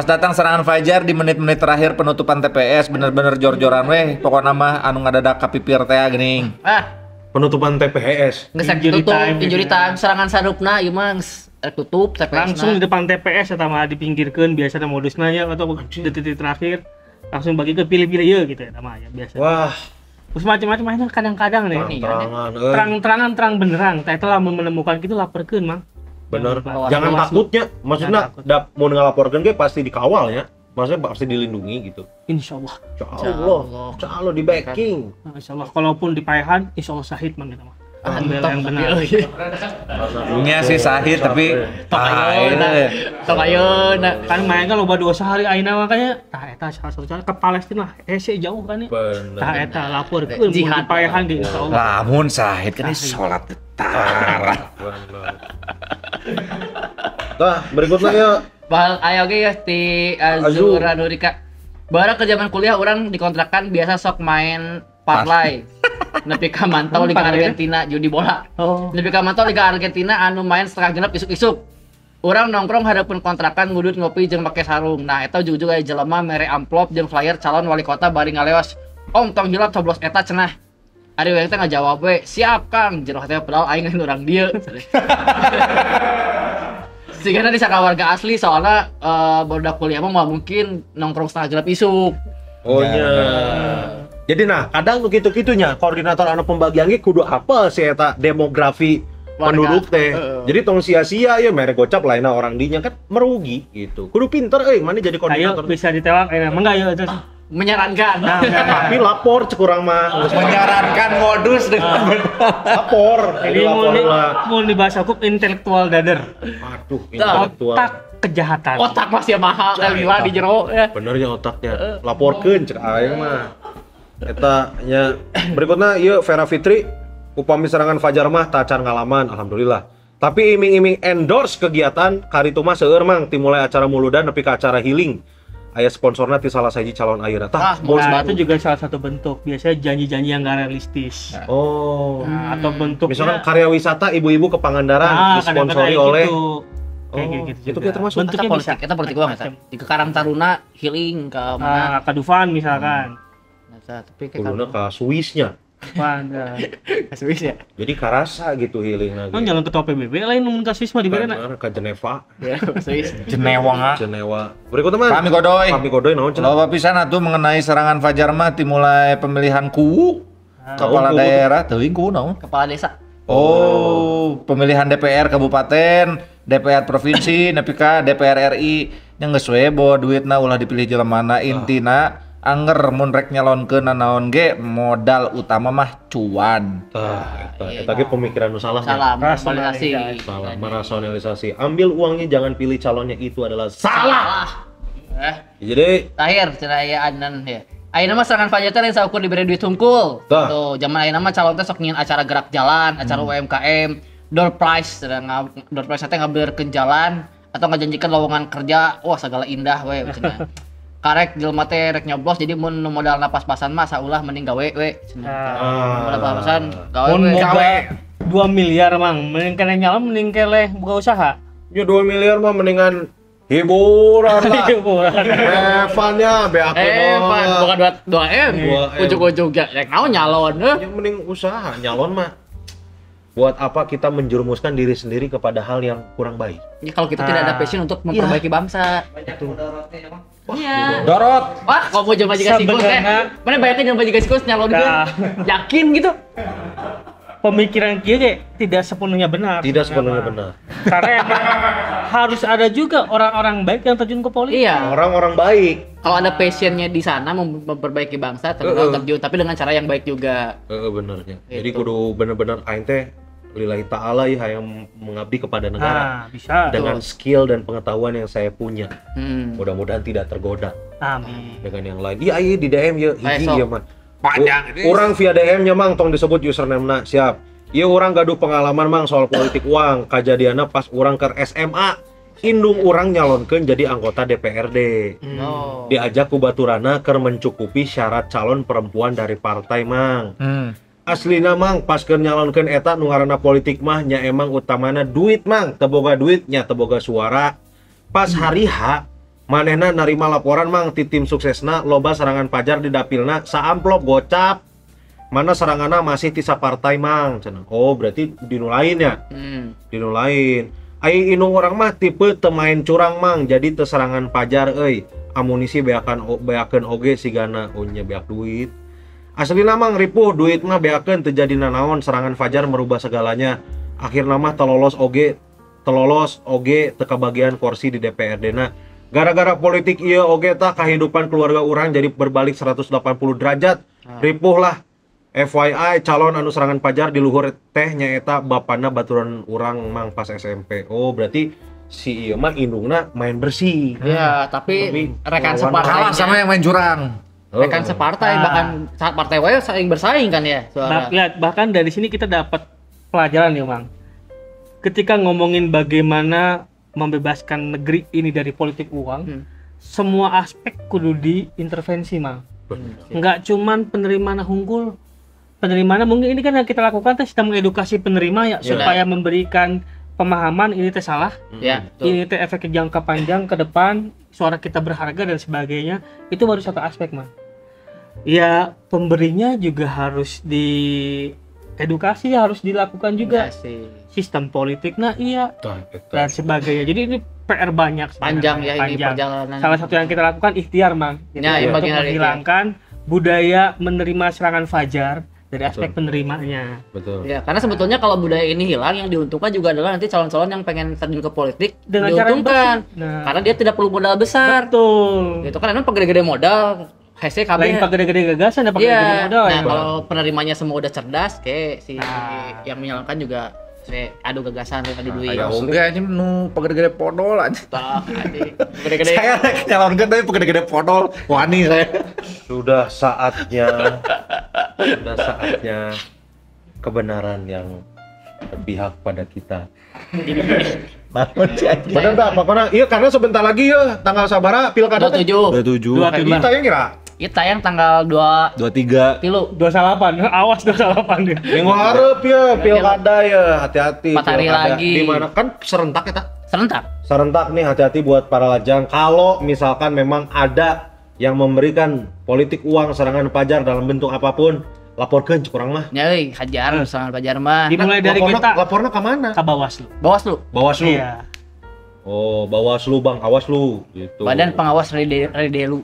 datang serangan Fajar di menit-menit terakhir penutupan TPS bener-bener jor-joran weh pokoknya mah anu ngadadak kapipir teh geuning. Penutupan TPS. Ngesek Injury tutup, time, injury gitu. time, serangan sarupna ieu mah tutup TPS. Langsung di depan TPS eta mah dipinggirkeun biasana modusna nya atau detik-detik terakhir langsung bagi ke pilih-pilih ieu gitu eta mah ya biasa. Wah, Terus macam-macam aja kadang-kadang nih. terang-terangan. Terang-terangan terang benerang. Tah eta lamun menemukan kitu laporkeun, Mang. Bener. Jangan Jangan Bawaslu. takutnya. Maksudnya Jangan takut. mau ngelaporkan ge pasti dikawal ya. Maksudnya pasti dilindungi gitu. Insyaallah. Insya Allah di backing. Insyaallah kalaupun dipayahan insyaallah syahid Mang kita mah. Pembela yang benar. Nya sih sahih tapi Tok ayeuna. Kan main kan loba dosa hari ayeuna makanya tah eta salah satu cara ke Palestina hese jauh kan ya. Bener. Tah eta laporkeun Jihad. dipayahan ge insyaallah. lamun sahid kan salat tara. Bener. Tah, berikutnya ya. Bahal aya oge ya ti Azura Nurika. Bara ke zaman kuliah orang dikontrakan biasa sok main parlay. Nepi ka mantau Liga Argentina judi bola. Oh. Nepi ka mantau Liga Argentina anu main setengah genep isuk-isuk. Urang nongkrong hadapan kontrakan ngudut ngopi jeung make sarung. Nah, eta ujug aya jelema mere amplop jeung flyer calon wali kota bari ngaleos. Om tong hilap coblos eta cenah. Ari we teh ngajawab we, "Siap, Kang." Jeung teh padahal aing lain urang dieu. Sigana di sakawarga asli soalnya barudak kuliah mah mungkin nongkrong setengah genep isuk. Oh nya. Jadi nah, kadang tuh gitu-gitunya koordinator anu pembagian ge kudu apa sih eta demografi Warga. penduduk teh. Jadi tong sia-sia ya mere gocap lainna orang dinya kan merugi gitu. Kudu pinter mana jadi Ayo koordinator. bisa ditewak mangga yuk itu. Menyarankan. Nah, Tapi lapor cek urang mah. Geus Menyarankan modus dengan lapor. jadi lapor lah. mau dibahas hukum intelektual dader. Aduh, intelektual. Otak kejahatan. Otak masih mahal dan gila di jero ya. Benernya otaknya. Laporkeun cek aing mah. Eta nya berikutnya ieu Vera Fitri upami serangan Fajar mah tacan ngalaman alhamdulillah. Tapi iming-iming endorse kegiatan karitu mah seueur mang timulai acara muludan nepi ka acara healing. Aya sponsorna ti salah sahiji calon ayeuna. Tah, Nah, itu juga salah satu bentuk. Biasanya janji-janji yang gak realistis. oh. Nah, atau bentuknya Misalkan karya wisata ibu-ibu ke Pangandaran disponsori oleh kayak Oh, gitu itu juga. kita termasuk bentuknya Kita bisa. politik, kita politik banget. Di ke Karang Taruna healing ke mana? Ke Dufan misalkan. Tapi ke kuluna ka Swissnya. Dufan. Swiss ya. Jadi karasa gitu healing lagi. Kan jalan ketua PBB lain mun ka Swiss mah di mana? Bener, ke Geneva, Ya, Swiss. Jenewa. Jenewa. Berikutnya mah Kami Godoy. Kami Godoy naon cenah? Loba pisan atuh mengenai serangan Fajar mah dimulai pemilihan ku kepala Kuwu. daerah teuing ku naon? Kepala desa. Oh, pemilihan DPR kabupaten, DPR provinsi, nepi ka DPR RI yang geus we bawa duitna ulah dipilih jelemana intina anger mun rek nyalonkeun naon ge modal utama mah cuan. Tah, eta ge pemikiran nu salah. Salah, Rasionalisasi. Salah, merasionalisasi. Ambil uangnya jangan pilih calonnya itu adalah salah. Jadi Terakhir cenah aya anan ya. Ayeuna mah serangan Fajar teh lain saukur diberi duit hungkul. Tah. Tuh, zaman ayeuna mah calon teh sok nyieun acara gerak jalan, acara UMKM, door prize, door prize teh ngabeurkeun jalan atau ngajanjikeun lowongan kerja. Wah, segala indah we cenah. Karek jelema teh rek nyoblos jadi mun nu modalna pas-pasan mah saulah mending gawe we cenah. Modal pas-pasan gawe Mun we. boga 2 miliar mang, mending kena nyala mending keleh buka usaha. ya 2 miliar mah mendingan hiburan lah. Hiburan. Evannya beak Pan, bukan 2M. 2M. Ujug-ujug ya rek naon nyalon Yang mending usaha, nyalon mah. Buat apa kita menjerumuskan diri sendiri kepada hal yang kurang baik? Ya, kalau kita tidak ada passion untuk memperbaiki bangsa. Iya. Dorot. Wah, kok mau coba jika sikus teh? Sebenarnya- Mana banyaknya coba jika sikus nyalonkeun? Nah. Yakin gitu? Pemikiran kieu ge tidak sepenuhnya benar. Tidak sepenuhnya benar. Karena emang harus ada juga orang-orang baik yang terjun ke politik. Iya. Orang-orang baik. Kalau ada passionnya di sana memperbaiki bangsa, terjun tapi dengan cara yang baik juga. Benernya. Jadi Gitu. kudu bener-bener aing teh lillahi ta'ala ya yang mengabdi kepada negara Nah, bisa. dengan skill dan pengetahuan yang saya punya. Hmm. Mudah-mudahan tidak tergoda Amin. dengan yang lain. Iya, iya di DM ya, hiji sok. ya mah. Orang via DM-nya mang tong disebut username-na, siap. Iya orang gaduh pengalaman mang soal politik uang. Kejadiannya pas orang ke SMA. indung urang nyalonkeun jadi anggota DPRD. Oh. Diajak ku baturana keur mencukupi syarat calon perempuan dari partai mang. Aslina mang pas keur nyalonkeun eta nu ngaranna politik mah nya emang utamana duit mang, teu boga duit nya teu boga suara. Pas hari H manehna narima laporan mang ti tim suksesna loba serangan pajar di dapilna saamplop gocap. Mana seranganna masih ti sapartai mang cenah. Oh berarti dinu lain ya. Dinu lain. Ai indung urang mah tipe teu main curang mang jadi teu serangan pajar euy. Amunisi beakeun oge sigana nya beak duit. Aslina mang ripuh duit mah beakeun teu jadi nanaon serangan fajar merubah segalanya. Akhirna mah telolos oge teu kabagian kursi di DPRD na. Gara-gara politik ieu oge tah kehidupan keluarga urang jadi berbalik 180 derajat. Ripuh lah. FYI calon anu serangan pajar di luhur teh nyaeta bapana baturan urang mang pas SMP. Oh berarti si ieu mah indungna main bersih. Ya, tapi rekan lawan Kalah separtai sama yang main curang. rekan separtai bahkan saat partai wae saling bersaing kan ya suara. Lihat, bahkan dari sini kita dapat pelajaran ya, Mang. Ketika ngomongin bagaimana membebaskan negeri ini dari politik uang, semua aspek kudu diintervensi, Mang. Enggak cuman penerimaan unggul. Penerimaan mungkin ini kan yang kita lakukan teh sedang mengedukasi penerima ya supaya memberikan pemahaman ini teh salah. Ya, Ini teh efek jangka panjang ke depan, suara kita berharga dan sebagainya. Itu baru satu aspek, Mang. Ya, pemberinya juga harus diedukasi, harus dilakukan juga. sih. Sistem politik, nah iya, dan sebagainya. Jadi ini PR banyak sebenarnya. Panjang ya ini Panjang. perjalanan. Salah satu yang kita lakukan ikhtiar, Mang. Ya, Untuk bagian dari menghilangkan budaya menerima serangan fajar dari aspek penerimanya. Betul. Ya, karena sebetulnya kalau budaya ini hilang, yang diuntungkan juga adalah nanti calon-calon yang pengen terjun ke politik Dengan cara yang diuntungkan. bersih. Nah. Karena dia tidak perlu modal besar. Betul. Gitu kan emang pegede-gede modal, hashtag Lain KB. pakai gede gagasan, ada pakai Iya. gede modal Nah, ya. kalau penerimanya semua udah cerdas, kayak si Nah. yang menyalonkan juga adu gagasan adu duit. Ya oke aja nu pegede-gede podol aja. Tah, adik. Gede-gede. Saya nyalonkan tapi pegede-gede podol. Wani saya. Sudah saatnya kebenaran yang berpihak pada kita. Bangun sih aja. Bener tak? Pokoknya iya karena sebentar lagi ya tanggal sabara pilkada teh. 27. 27. Kita yang kira Itu tayang tanggal 2 23. tilu. 28, awas 28 dia. minggu hareup ya pilkada ya, hati-hati. 4 hari pilkada. lagi. Di mana kan serentak ya tak? Serentak. Serentak nih hati-hati buat para lajang. Kalau misalkan memang ada yang memberikan politik uang serangan pajar dalam bentuk apapun, laporkan kurang mah. Ya, euy, hajar serangan pajar mah. Dimulai dari kita Lapornya ke mana? ke Bawaslu. Bawaslu. Bawaslu. Iya. Oh, Bawaslu Bang, awas lu gitu. Badan Pengawas Redelu.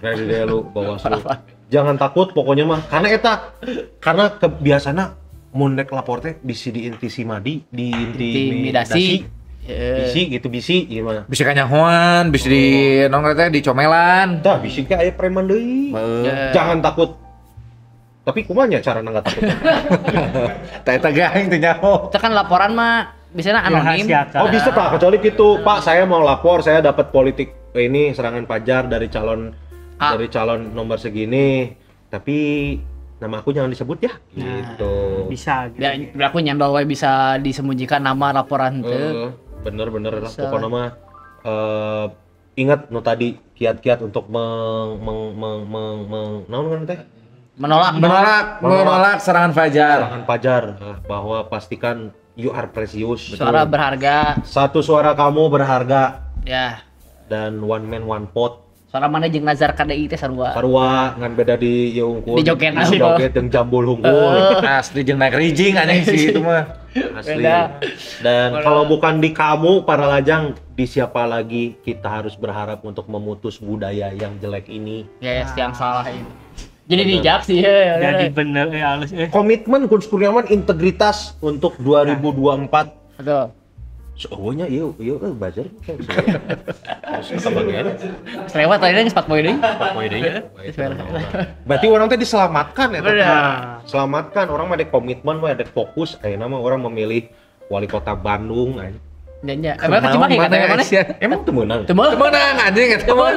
Ready deh lu Bawaslu. Jangan takut pokoknya mah karena eta karena kebiasana mun rek lapor teh bisi diintimidasi, Intimidasi. Bisi gitu bisi gimana? Bisa kanyahoan, bisa di nongkrong teh di comelan. Tah bisi ke aya preman deui. Ya. Jangan takut. Tapi kumanya cara nggak takut? Teh teh gaeng teh nyaho. Itu kan laporan mah biasanya anonim. Dirahasiakan. Oh bisa Pak, kecuali gitu. Pak, saya mau lapor, saya dapat politik ini serangan pajar dari calon nomor segini. Tapi nama aku jangan disebut ya. Gitu. Bisa gitu. Biar aku nyambal wae bisa disembunyikan nama laporan teh. Bener lah. Bisa. Pokoknya mah ingat no tadi kiat-kiat untuk naon kan teh? Menolak serangan fajar. Serangan pajar bahwa pastikan you are precious. Suara berharga. Satu suara kamu berharga Ya. dan one man one pot. Suara mana jeung Nazar KDI teh sarua. Sarua ngan beda di ieu unggul. Di joget Di joget jeung jambul unggul. Asli jeung naik rijing anjing sih itu mah. Asli. Beda. Dan kalau bukan di kamu para lajang, di siapa lagi kita harus berharap untuk memutus budaya yang jelek ini. Ya, yang salah ini. Jadi dijak sih ya. Jadi bener halus Komitmen Gun Kurniawan integritas untuk 2024. Betul. Soalnya iya belajar. Kebagian. Selewat tadi geus 4 poin deui. Berarti orang teh diselamatkan ya. Benar. Selamatkan orang mah ada komitmen, mah ada fokus. Ayeuna mah orang memilih wali kota Bandung. Jangan. Emang ke Cimahi kata mana? Emang tuh menang. Temen. Menang anjing eta. Temen.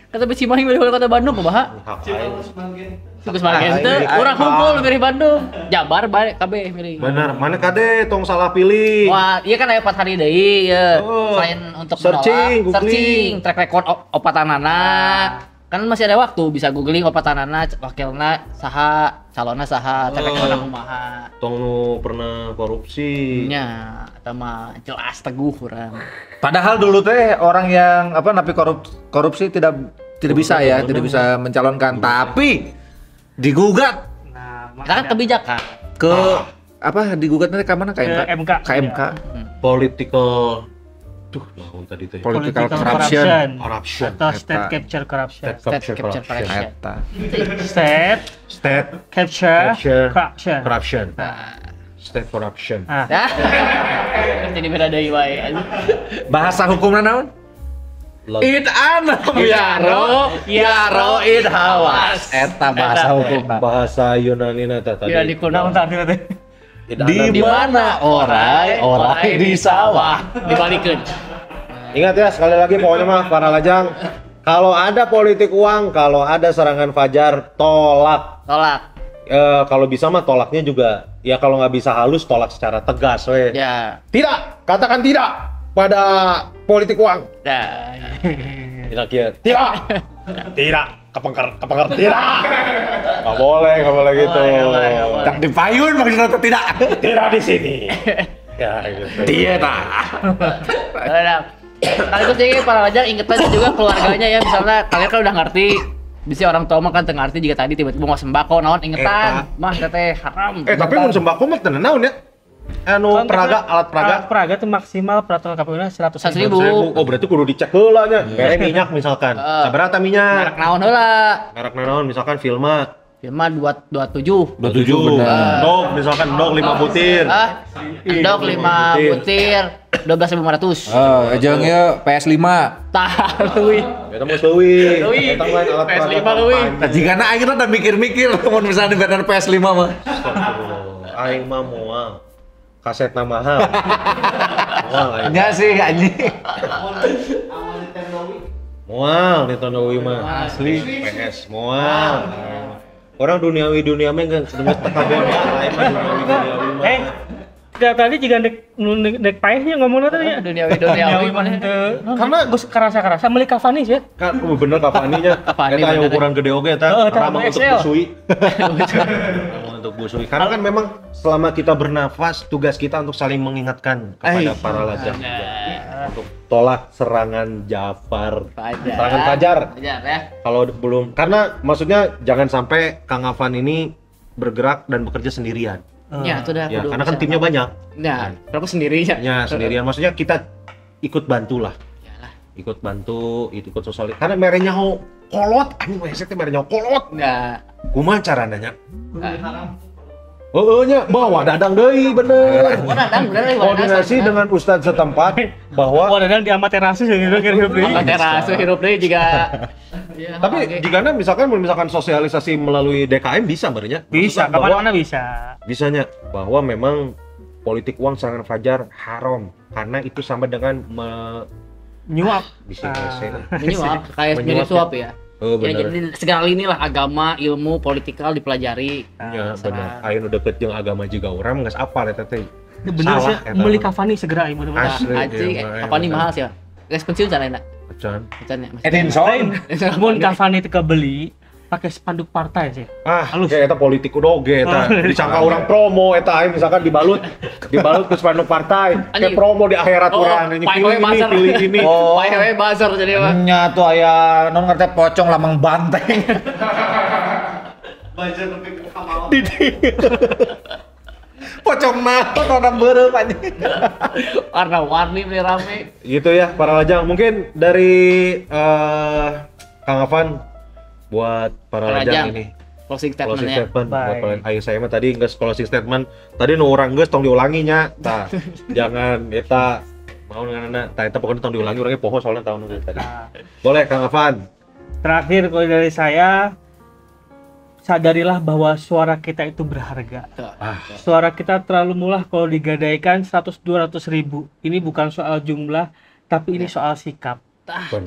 Kata Cimahi dari kota Bandung kumaha? Hak aing. Tugas bagian teu urang hungkul milih Bandung. Jabar bae kabeh milih. Bener, mana kade tong salah pilih. Wah, iya kan aya 4 hari deui ya. Oh. Selain untuk Searching, menolak, googling. searching track record opatanana. Kan masih ada waktu bisa googling opatanana, wakilna saha, calonna saha, track recordna kumaha. Tong nu pernah korupsi. Nya, eta mah jelas teguh urang. Padahal dulu teh orang yang napi korupsi tidak bisa ya, tidak bisa mencalonkan, tapi digugat Nah, Kita kan kebijakan. ke digugat nanti ke mana? KMK. Ke MK. KMK. Political naon tadi teh? Political corruption. Corruption. Atau state capture corruption. State State capture capture corruption. corruption. Eta. State State capture capture corruption. corruption. State corruption. Ah, Ya. Jadi beda deui wae. Bahasa hukumna naon? Id'an yaro idhawas. Eta bahasa hukumna. Bahasa Yunani teh tadi. ya di kuna tadi teh. Di mana orai di sawah. Dibalikeun. Ingat ya sekali lagi pokoknya mah para lajang, kalau ada politik uang, kalau ada serangan fajar, tolak. Tolak. Kalau bisa mah tolaknya juga ya kalau nggak bisa halus tolak secara tegas we. Ya. Tidak, katakan tidak pada politik uang. Ya. Tidak ya. Tidak. Tidak. Kepengker tidak. Nggak boleh gitu. boleh. Tak dipayun maksudnya tidak. Tidak di sini. Ya gitu. Dia tak. Nah, sekaligus jadi para lajang ingetan juga keluarganya ya, misalnya kalian kan udah ngerti bisa orang tua mah kan teu ngarti juga tadi tiba-tiba mau sembako naon ingetan mah teh haram. Tapi mun sembako mah teu naon ya. Anu peraga, alat peraga. Alat peraga itu maksimal peraturan KPU-nya 100.000. 100.000. Oh berarti kudu dicek heula nya. Mere minyak misalkan. Sabaraha minyak? Merek naon heula? Merek naon misalkan Filma. Filma 27. 27 benar. Dog misalkan dog 5 butir. Endok 5 butir 12.500. Jeung ye PS5. Tah leuwih. Eta mah leuwih. Leuwih. Eta mah alat PS5 peraga leuwih. kampanye. Jigana aing teh mikir-mikir mun misalnya di bener PS5 mah. Astagfirullah. Aing mah moal. Kasetna mahal. Moal aing. Nya sih anjing. Moal Nintendo Wii mah. Asli PS moal. Orang duniawi mah enggak sedemet tekabean lain mah duniawi mah. Tadi juga dek paehnya ngomongnya tadi ya. Duniawi mana? Karena gus kerasa meuli Cavani sih ya. Kan bener Cavani-nya. Cavani Eta aya bener. ukuran gede oge eta. Heeh, eta Ramah untuk XL. busui. Ramah untuk busui. Karena kan memang selama kita bernafas tugas kita untuk saling mengingatkan kepada para lajang juga. Untuk tolak serangan Jafar. Serangan Fajar. Fajar ya. Kalau belum karena maksudnya jangan sampai Kang Afan ini bergerak dan bekerja sendirian. Ya, itu dah. Ya, karena kan timnya banyak. Nah, berapa sendiri ya? Ya, sendirian. Maksudnya kita ikut bantu lah. Iyalah. Ikut bantu, ikut sosial. Karena merenya kolot, anjing wes teh merenya kolot. Nah, Kumaha carana nya? Heeh nya, bawa dadang deui bener. Dadang bener Koordinasi dengan ustadz setempat bahwa Wah, dadang di amaterasu sih gitu kira-kira. teras hirup deui juga. Ya, tapi jika misalkan sosialisasi melalui DKM bisa sebenarnya. Bisa, Maksudnya bahwa kapan-mana bisa. bisanya bahwa memang politik uang serangan fajar haram karena itu sama dengan Nyuap. bisa menyuap kayak Menyuap, suap ya. Oh Ya, bener. jadi segala lini lah agama, ilmu, politikal dipelajari. Ya benar. Ayo nu deket jeung agama juga orang geus apal eta teh. Bener sih, Salah, eta meuli mah. Cavani segera ieu bener-bener. Asli. Anjing, iya, apa nih bener. mahal sih ya? Guys pensiun sana enak. Acan. Maksudnya. Edinson. Mun Cavani teu kebeli pakai spanduk partai sih. Halus. Ya eta politik udah oge eta. Disangka orang promo eta aing misalkan dibalut ke spanduk partai. Kayak Anjing. promo di akhirat Oh, urang ini pae pilih we ini, bazar. pilih ini. Oh. Pae bazar jadi mah. Nya tuh aya non ngerti pocong lamang banteng. Pocong mah orang beureup anjing. Warna-warni beli rame. Gitu ya para lajang. Mungkin dari Kang Afan buat para Para lajang lajang. ini Closing closing statement ya. statement buat Baik. para ayo saya mah tadi geus closing statement. Tadi nu urang geus tong diulangi nya. Tah, jangan eta mau nganana tah eta pokoknya tong diulangi urangnya poho soalnya tahun tadi. Boleh Kang Afan. Terakhir kalau dari saya, sadarilah bahwa suara kita itu berharga. Suara kita terlalu murah kalau digadaikan 100-200 ribu. Ini bukan soal jumlah, tapi ini soal sikap.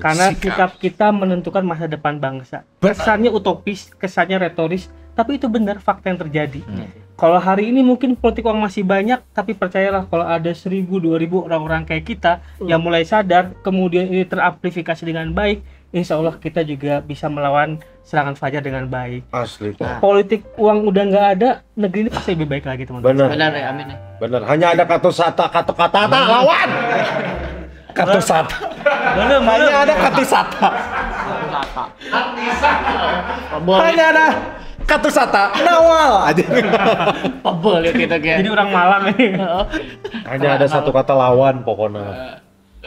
Karena sikap kita menentukan masa depan bangsa. Kesannya utopis, kesannya retoris, tapi itu benar fakta yang terjadi. Kalau hari ini mungkin politik uang masih banyak, tapi percayalah kalau ada 1.000, 2.000 orang-orang kayak kita yang mulai sadar, kemudian ini teramplifikasi dengan baik, insya Allah kita juga bisa melawan serangan fajar dengan baik. Asli. Politik uang udah nggak ada, negeri ini pasti lebih baik lagi teman-teman. Benar. Benar ya, amin ya. Benar. Hanya ada kata-kata lawan. Katusata. Belum. Hanya ada katusata. Hanya ada katusata. Nawal aja. Pebel ya kita kayak. Jadi orang Malang ini. Hanya ada satu kata lawan pokoknya.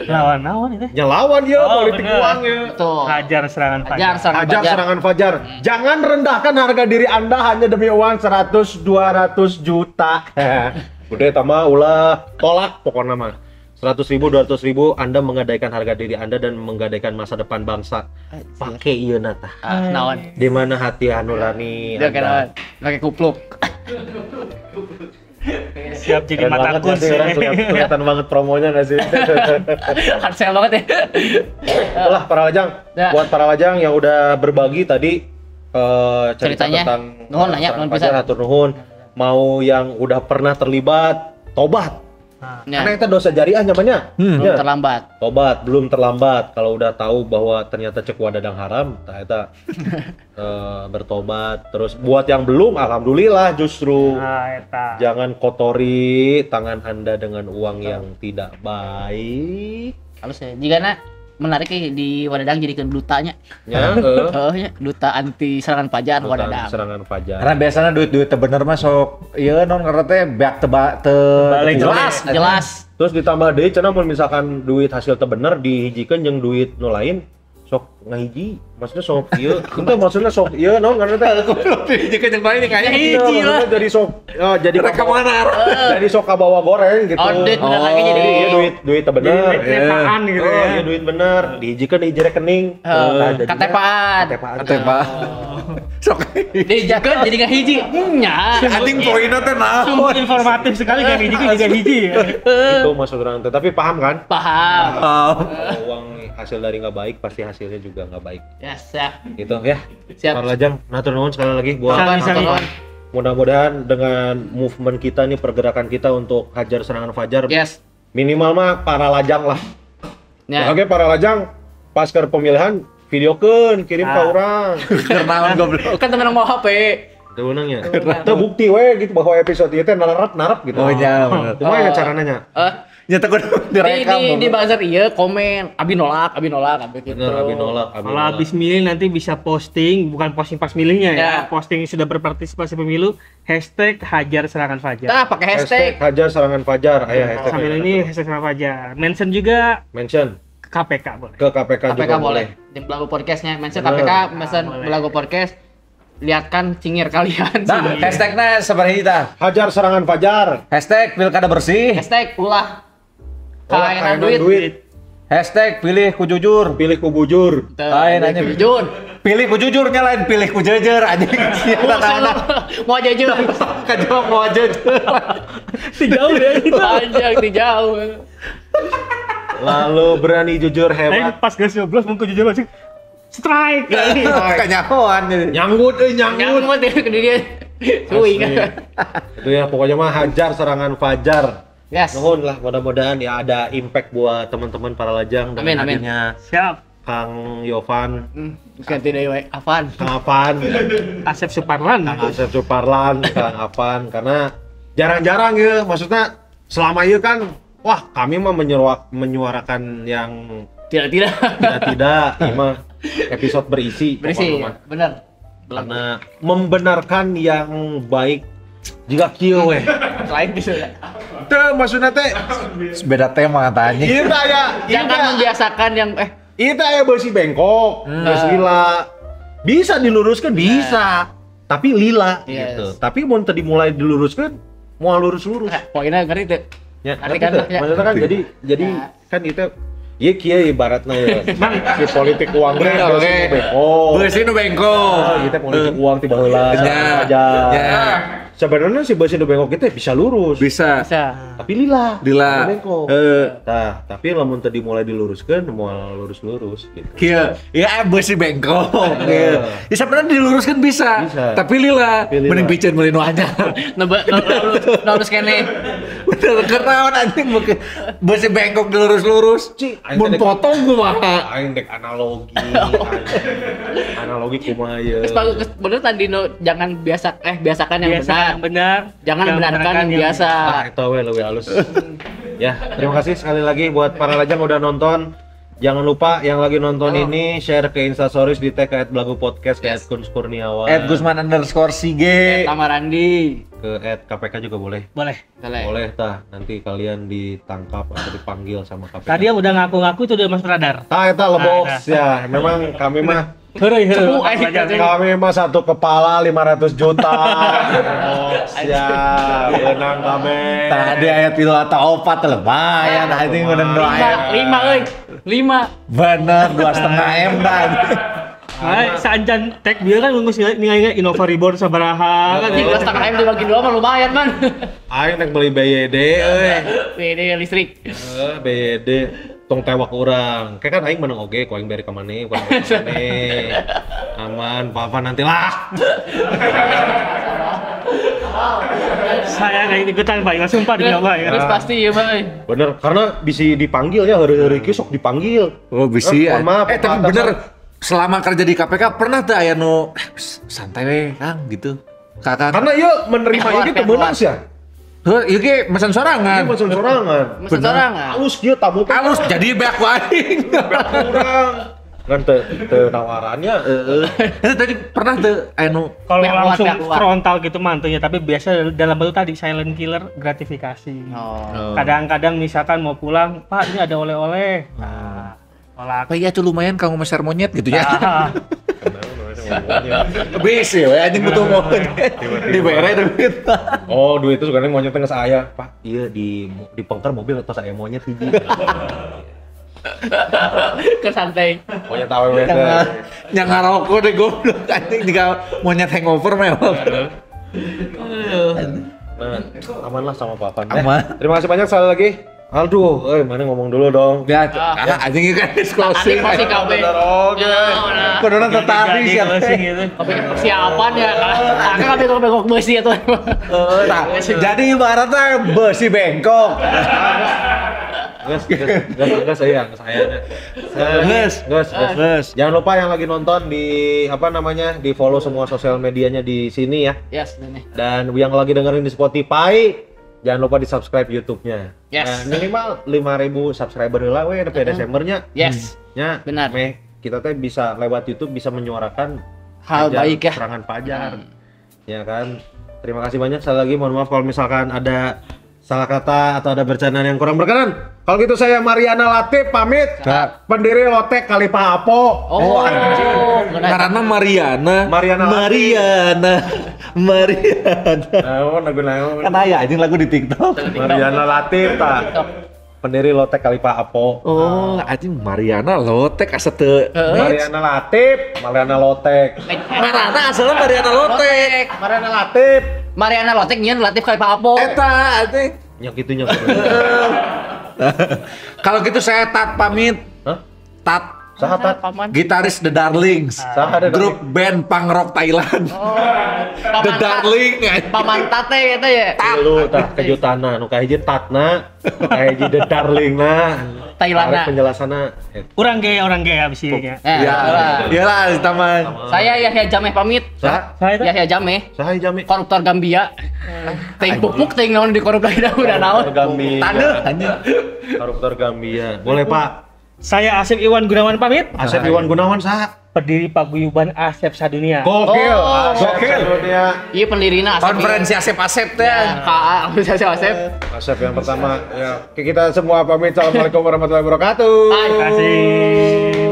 Lawan itu. Ya lawan ya Oh, politik bener. uang ya. Tuh. Hajar serangan fajar. Hajar serangan Hajar fajar. serangan fajar. Jangan rendahkan harga diri Anda hanya demi uang 100 200 juta. Udah tama ulah tolak pokoknya mah. 100.000 200.000 Anda menggadaikan harga diri Anda dan menggadaikan masa depan bangsa. Pakai ieu nata. Naon. Di mana hati nurani Dia kayak naon. Anda. Pakai kupluk. Siap jadi Keren mata banget nggak kurs. sih, orang kelihatan banget promonya nggak sih? Hard sell banget ya. Itulah para lajang. Ya. Buat para lajang yang udah berbagi tadi cerita Ceritanya. tentang Nuhun, nanya, nuhun pisan. hatur nuhun. Mau yang udah pernah terlibat, tobat. Karena Ya. itu dosa jariah namanya. Belum Ya. terlambat. Tobat, belum terlambat. Kalau udah tahu bahwa ternyata cek wadadang haram, ternyata bertobat. Terus buat yang belum, alhamdulillah justru. Nah, eta. Jangan kotori tangan Anda dengan uang yang tidak baik. Halus ya. Jigana menarik ya di Wadadang jadikan dutanya. Ya, Ya, duta anti serangan fajar Wadadang. serangan fajar. Karena biasanya duit-duit teu bener mah sok ieu non karena teh beak Balik Jelas, jelas. Terus ditambah deh, cenah mun misalkan duit hasil teu bener dihijikeun jeung duit nu lain sok ngahiji. Maksudnya sok ieu, itu maksudnya sok ieu non karena teh jika yang lain kayaknya Hiji lah. jadi sok jadi jadi sok kabawa goreng gitu. Oh, duit bener lagi jadi. Iya duit teu bener. Jadi TPA-an gitu ya. Iya duit bener, dihijikeun di rekening. Jadinya Katepaan. KTP-an. sok Dijakeun jadi nggak hiji. Nya. anjing poinnya teh naon. Sungguh informatif sekali kan hiji kan juga hiji. Itu maksud orang teh. Tapi paham kan? Paham. Kalau uang hasil dari nggak baik pasti hasilnya juga nggak baik. Ya, siap. Gitu ya. Siap. Para lajang, natur nuhun sekali lagi buat Sama-sama. mudah-mudahan dengan movement kita nih, pergerakan kita untuk hajar serangan fajar, Yes. minimal mah para lajang lah. Ya. Oke, para lajang pas ke pemilihan videokeun kirim ke orang. Kernaon goblok. Kan temen mau HP. Itu menangnya. Itu bukti we gitu bahwa episode itu narap gitu. Oh iya bener. Kumaha ya caranya nya? Nyata kudu direkam. Di buzzer iya komen abi nolak gitu. Bener, abi nolak. Kalau habis milih nanti bisa posting, bukan posting pas milihnya ya, Ya. posting sudah berpartisipasi pemilu, hashtag hajar serangan fajar. Kita pakai hashtag. hajar serangan fajar. Ayo hashtag. Sambil ini hashtag serangan fajar. Mention juga mention ke KPK boleh. ke KPK, KPK juga boleh. Di Belagu Podcastnya mention Bener. KPK, mention Belagu Podcast. Lihatkan cingir kalian. Nah, hashtagnya seperti itu. Hajar serangan fajar. Hashtag pilkada bersih. Hashtag ulah Olah kainan kainan duit. Hashtag pilih ku jujur. Pilih ku bujur. Lain aja. Jun. Pilih ku jujur lain pilih ku jejer aja. Kita tahu nah. Mau aja Jun. Kajong mau jejer. Jauh ya itu. Panjang di jauh. Lalu berani jujur Tapi hebat. pas gas 12 mungkin jujur masih strike. Kanyahoan jadi. Nyanggut nyanggut. Nyambung mah ke dia. Cuy kan. Itu ya pokoknya mah hajar serangan fajar. Yes. Nuhun lah, mudah-mudahan ya ada impact buat teman-teman para lajang Amin, dengan amin. hadirnya Siap. Kang Yovan, Ganti dari Avan. Kang Avan, Asep Suparlan. Kang Asep Suparlan, Kang Avan, karena jarang-jarang ya, maksudnya selama itu kan, wah kami mah menyuarakan yang Tidak. tidak, ini mah episode berisi, Berisi. pokoknya mah. Bener. Karena membenarkan yang baik jika kieu weh. Lain bisa. Teu maksudnya teh Beda tema tanya. ieu teh aya Jangan membiasakan yang ieu teh aya beusi bengkok, geus lila. Bisa diluruskan bisa. Tapi lila Yes. gitu. Tapi mun teu dimulai diluruskan moal lurus-lurus. poinnya ngerti tuh. Ya, Ngerti ngerti kan, teu? ya. Maksudnya kan jadi Ya. kan itu ieu kieu ibaratna ya. Si politik uang teh Oke. beusi bengkok. Bersih nu bengko. Kita politik uang tiba heula Ya. aja. Ya. sebenarnya si bus Indo bengkok itu bisa lurus. Bisa. Tapi lila. Lila. Bengkok. Nah, tapi lamun tadi mulai diluruskan, mau lurus-lurus gitu. Iya, ya bus di bengkok. Ya sebenarnya diluruskan bisa. Tapi lila. Mending bikin melinu aja. Nolus kene. Bener keren anjing mungkin bus di bengkok dilurus-lurus. Mun potong gua mah. Aing dek analogi. Analogi kumaha ya. Bener tadi jangan biasakan yang benar. Jangan Yang benarkan yang yang biasa. Itu lebih halus. Ya, terima kasih sekali lagi buat para lajang udah nonton. Jangan lupa yang lagi nonton ini share ke Instastories di tag @blagu podcast ke @kunskurniawan @gusman_sige Tamarandi ke @kpk juga boleh. Boleh tah, nanti kalian ditangkap atau dipanggil sama KPK. Tadi yang udah ngaku-ngaku itu udah masuk radar. Eta lebos ya. Memang kami mah kami mah satu kepala 500 juta. Ya, benang kami. tadi ayat 3 atau 4 lumayan anjing udah doain 5 bener 2,5 M dah Sanjan tag dia kan ngus ningali Innova Reborn sabaraha kan. 3,5 M dibagi 2 mah lumayan man. Aing rek beli BYD euy. BD listrik. BYD tong tewak urang. Kayak kan aing menang oge, ku aing beri ka maneh, ku aing ka maneh. Aman, apa-apa nantilah. Saya nggak ikutan Pak, nggak sumpah demi Allah ya. Terus pasti ya Bang. Bener, karena bisa dipanggil ya, hari-hari ki sok dipanggil. oh bisi ya Mohon maaf, tapi Pak, bener selama kerja di KPK pernah tuh aya nu santai we Kang gitu kakak Karena ieu menerima Pihak ini luar, teu meunang sia. heuh ieu ge mesen sorangan Ini mesen sorangan. Masa sorangan. Halus kieu tamu teh. halus jadi beak waing Kurang. Kan teu nawarannya itu tadi pernah tuh anu Kalau Pihak luar, langsung pihak luar. frontal gitu mantunya, tapi biasa dalam bentuk tadi silent killer gratifikasi. Kadang-kadang misalkan mau pulang, Pak ini ada oleh-oleh. Nah, tolak. apa iya tuh lumayan kamu meser monyet gitu ya Ah, bisi we anjing butuh monyet dibayar duit Oh, duit itu sekarang monyet geus aya. Pak, iya di pengker mobil tos aya monyet hiji. Kesantai. Monyet awewe teh. yang ngarokok deh goblok anjing jika monyet hangover mewah Nah, aman lah sama papan. Aman. Terima kasih banyak sekali lagi. Aduh, mana ngomong dulu dong. ya anjing kan closing Pasti kabeh. kudunan tetapi jadi siapa closing gitu. Persiapan ya. Kakak kabeh bengkok besi itu. jadi ibaratnya besi bengkok Gas saya. Gas. Jangan lupa yang lagi nonton di di follow semua sosial medianya di sini ya. Yes, ini. Dan yang lagi dengerin di Spotify, jangan lupa di subscribe YouTube-nya. Yes. Minimal 5.000 subscriber lah we sampai Desembernya. Yes. Ya, Benar. Kita teh bisa lewat YouTube bisa menyuarakan Hal Fajar, baik ya. serangan Fajar. Ya kan. Terima kasih banyak sekali lagi. Mohon maaf kalau misalkan ada salah kata atau ada bercandaan yang kurang berkenan. Kalau gitu saya Mariana Latif pamit. Pendiri Lotek Kalipah Apo. Oh, anjing. karena Mariana Mariana Naon lagu naon? kan aya anjing lagu di TikTok Mariana Latif tah. Pendiri Lotek Kalipah Apo. oh anjing Mariana Lotek asa teu Mariana Latif, Mariana Lotek. Mariana asalnya Mariana Lotek Mariana Latif. Mariana Lotek nyeun Latif kayak Pak Apo. eta anjing Nyak gitu. kalau gitu saya Tat pamit Hah? Tat Sahabat. Paman. gitaris The Darlings Saha The grup band punk rock Thailand The Darling Paman tate eta ya. Lu tah kejutanna nu kahiji Tatna, kahiji The Darlingna. Thailandna. Tarik penjelasanna. Orang gaya abis ini ya. iyalah di taman Saya Yahya Jameh pamit. Saha? Saya itu Yahya Jameh, Saha jami? koruptor Gambia. Ting pupuk ting naon di koruptor udah naon. Gambia. tanda anjing Koruptor Gambia. Boleh, Pak. Saya Asep Iwan Gunawan pamit. Asep Iwan Gunawan saha? Pendiri Paguyuban Asep Sadunia. Gokil. Oh, Gokil. Dunia. Iya pendirina Asep. konferensi Asep-Asep teh KA Asep. Asep yang pertama. Ya, kita semua pamit. Assalamualaikum warahmatullahi wabarakatuh. Terima kasih.